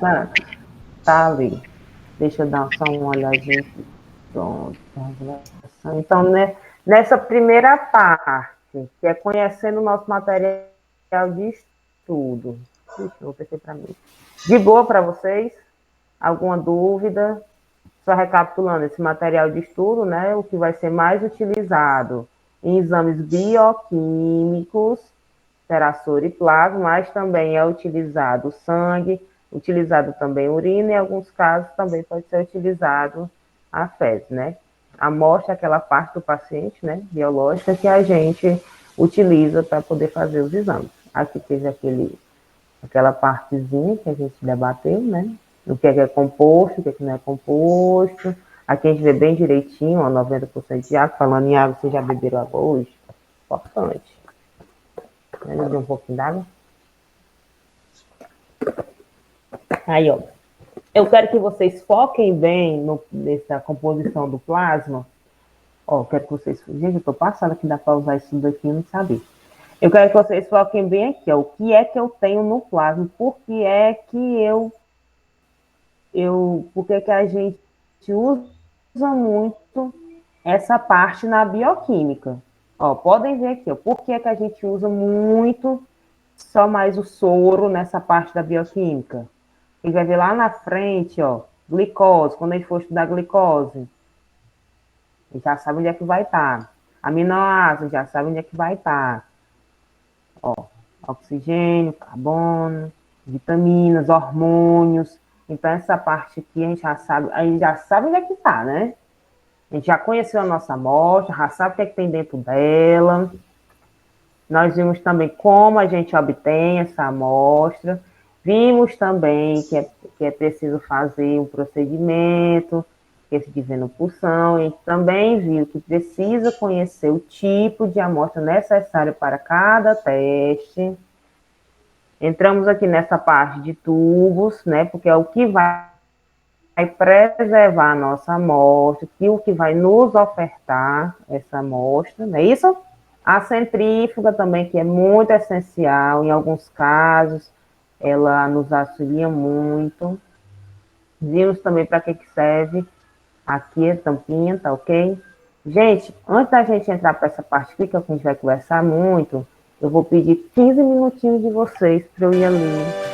tá ali. Deixa eu dar só uma olhadinha aqui. Pronto. Então, né, nessa primeira parte, que é conhecendo o nosso material de estudo. Vou pensar para mim. De boa para vocês? Alguma dúvida? Só recapitulando, esse material de estudo, né, o que vai ser mais utilizado em exames bioquímicos, será soro e plasma, mas também é utilizado sangue, utilizado também urina, e em alguns casos também pode ser utilizado a fezes, né? A amostra é aquela parte do paciente, né, biológica, que a gente utiliza para poder fazer os exames. Aqui teve aquela partezinha que a gente debateu, né? o que é composto, o que não é composto. Aqui a gente vê bem direitinho, ó, 90% de água. Falando em água, vocês já beberam água hoje? Importante. Beber um pouquinho d'água. Aí, ó. Eu quero que vocês foquem bem nessa composição do plasma. Ó, quero que vocês... Gente, eu tô passando aqui, dá para usar isso daqui, eu não sabia. Eu quero que vocês foquem bem aqui, ó. O que é que eu tenho no plasma? Por que é que por que a gente usa muito essa parte na bioquímica? Ó, podem ver aqui, ó. Por que é que a gente usa muito só mais o soro nessa parte da bioquímica? A gente vai ver lá na frente, ó, glicose. Quando a gente for estudar glicose, a gente já sabe onde é que vai estar. Aminoácidos, já sabe onde é que vai estar. Ó, oxigênio, carbono, vitaminas, hormônios. Então, essa parte aqui a gente já sabe onde é que está, né? A gente já conheceu a nossa amostra, já sabe o que é que tem dentro dela. Nós vimos também como a gente obtém essa amostra. Vimos também que é preciso fazer um procedimento, que se diz venopunção. A gente também viu que precisa conhecer o tipo de amostra necessária para cada teste. Entramos aqui nessa parte de tubos, né? Porque é o que vai preservar a nossa amostra, que o que vai nos ofertar essa amostra, não é isso? A centrífuga também, que é muito essencial, em alguns casos, ela nos auxilia muito. Vimos também para que serve. Aqui a tampinha, tá ok? Gente, antes da gente entrar para essa parte aqui, que a gente vai conversar muito, eu vou pedir 15 minutinhos de vocês para eu ir ali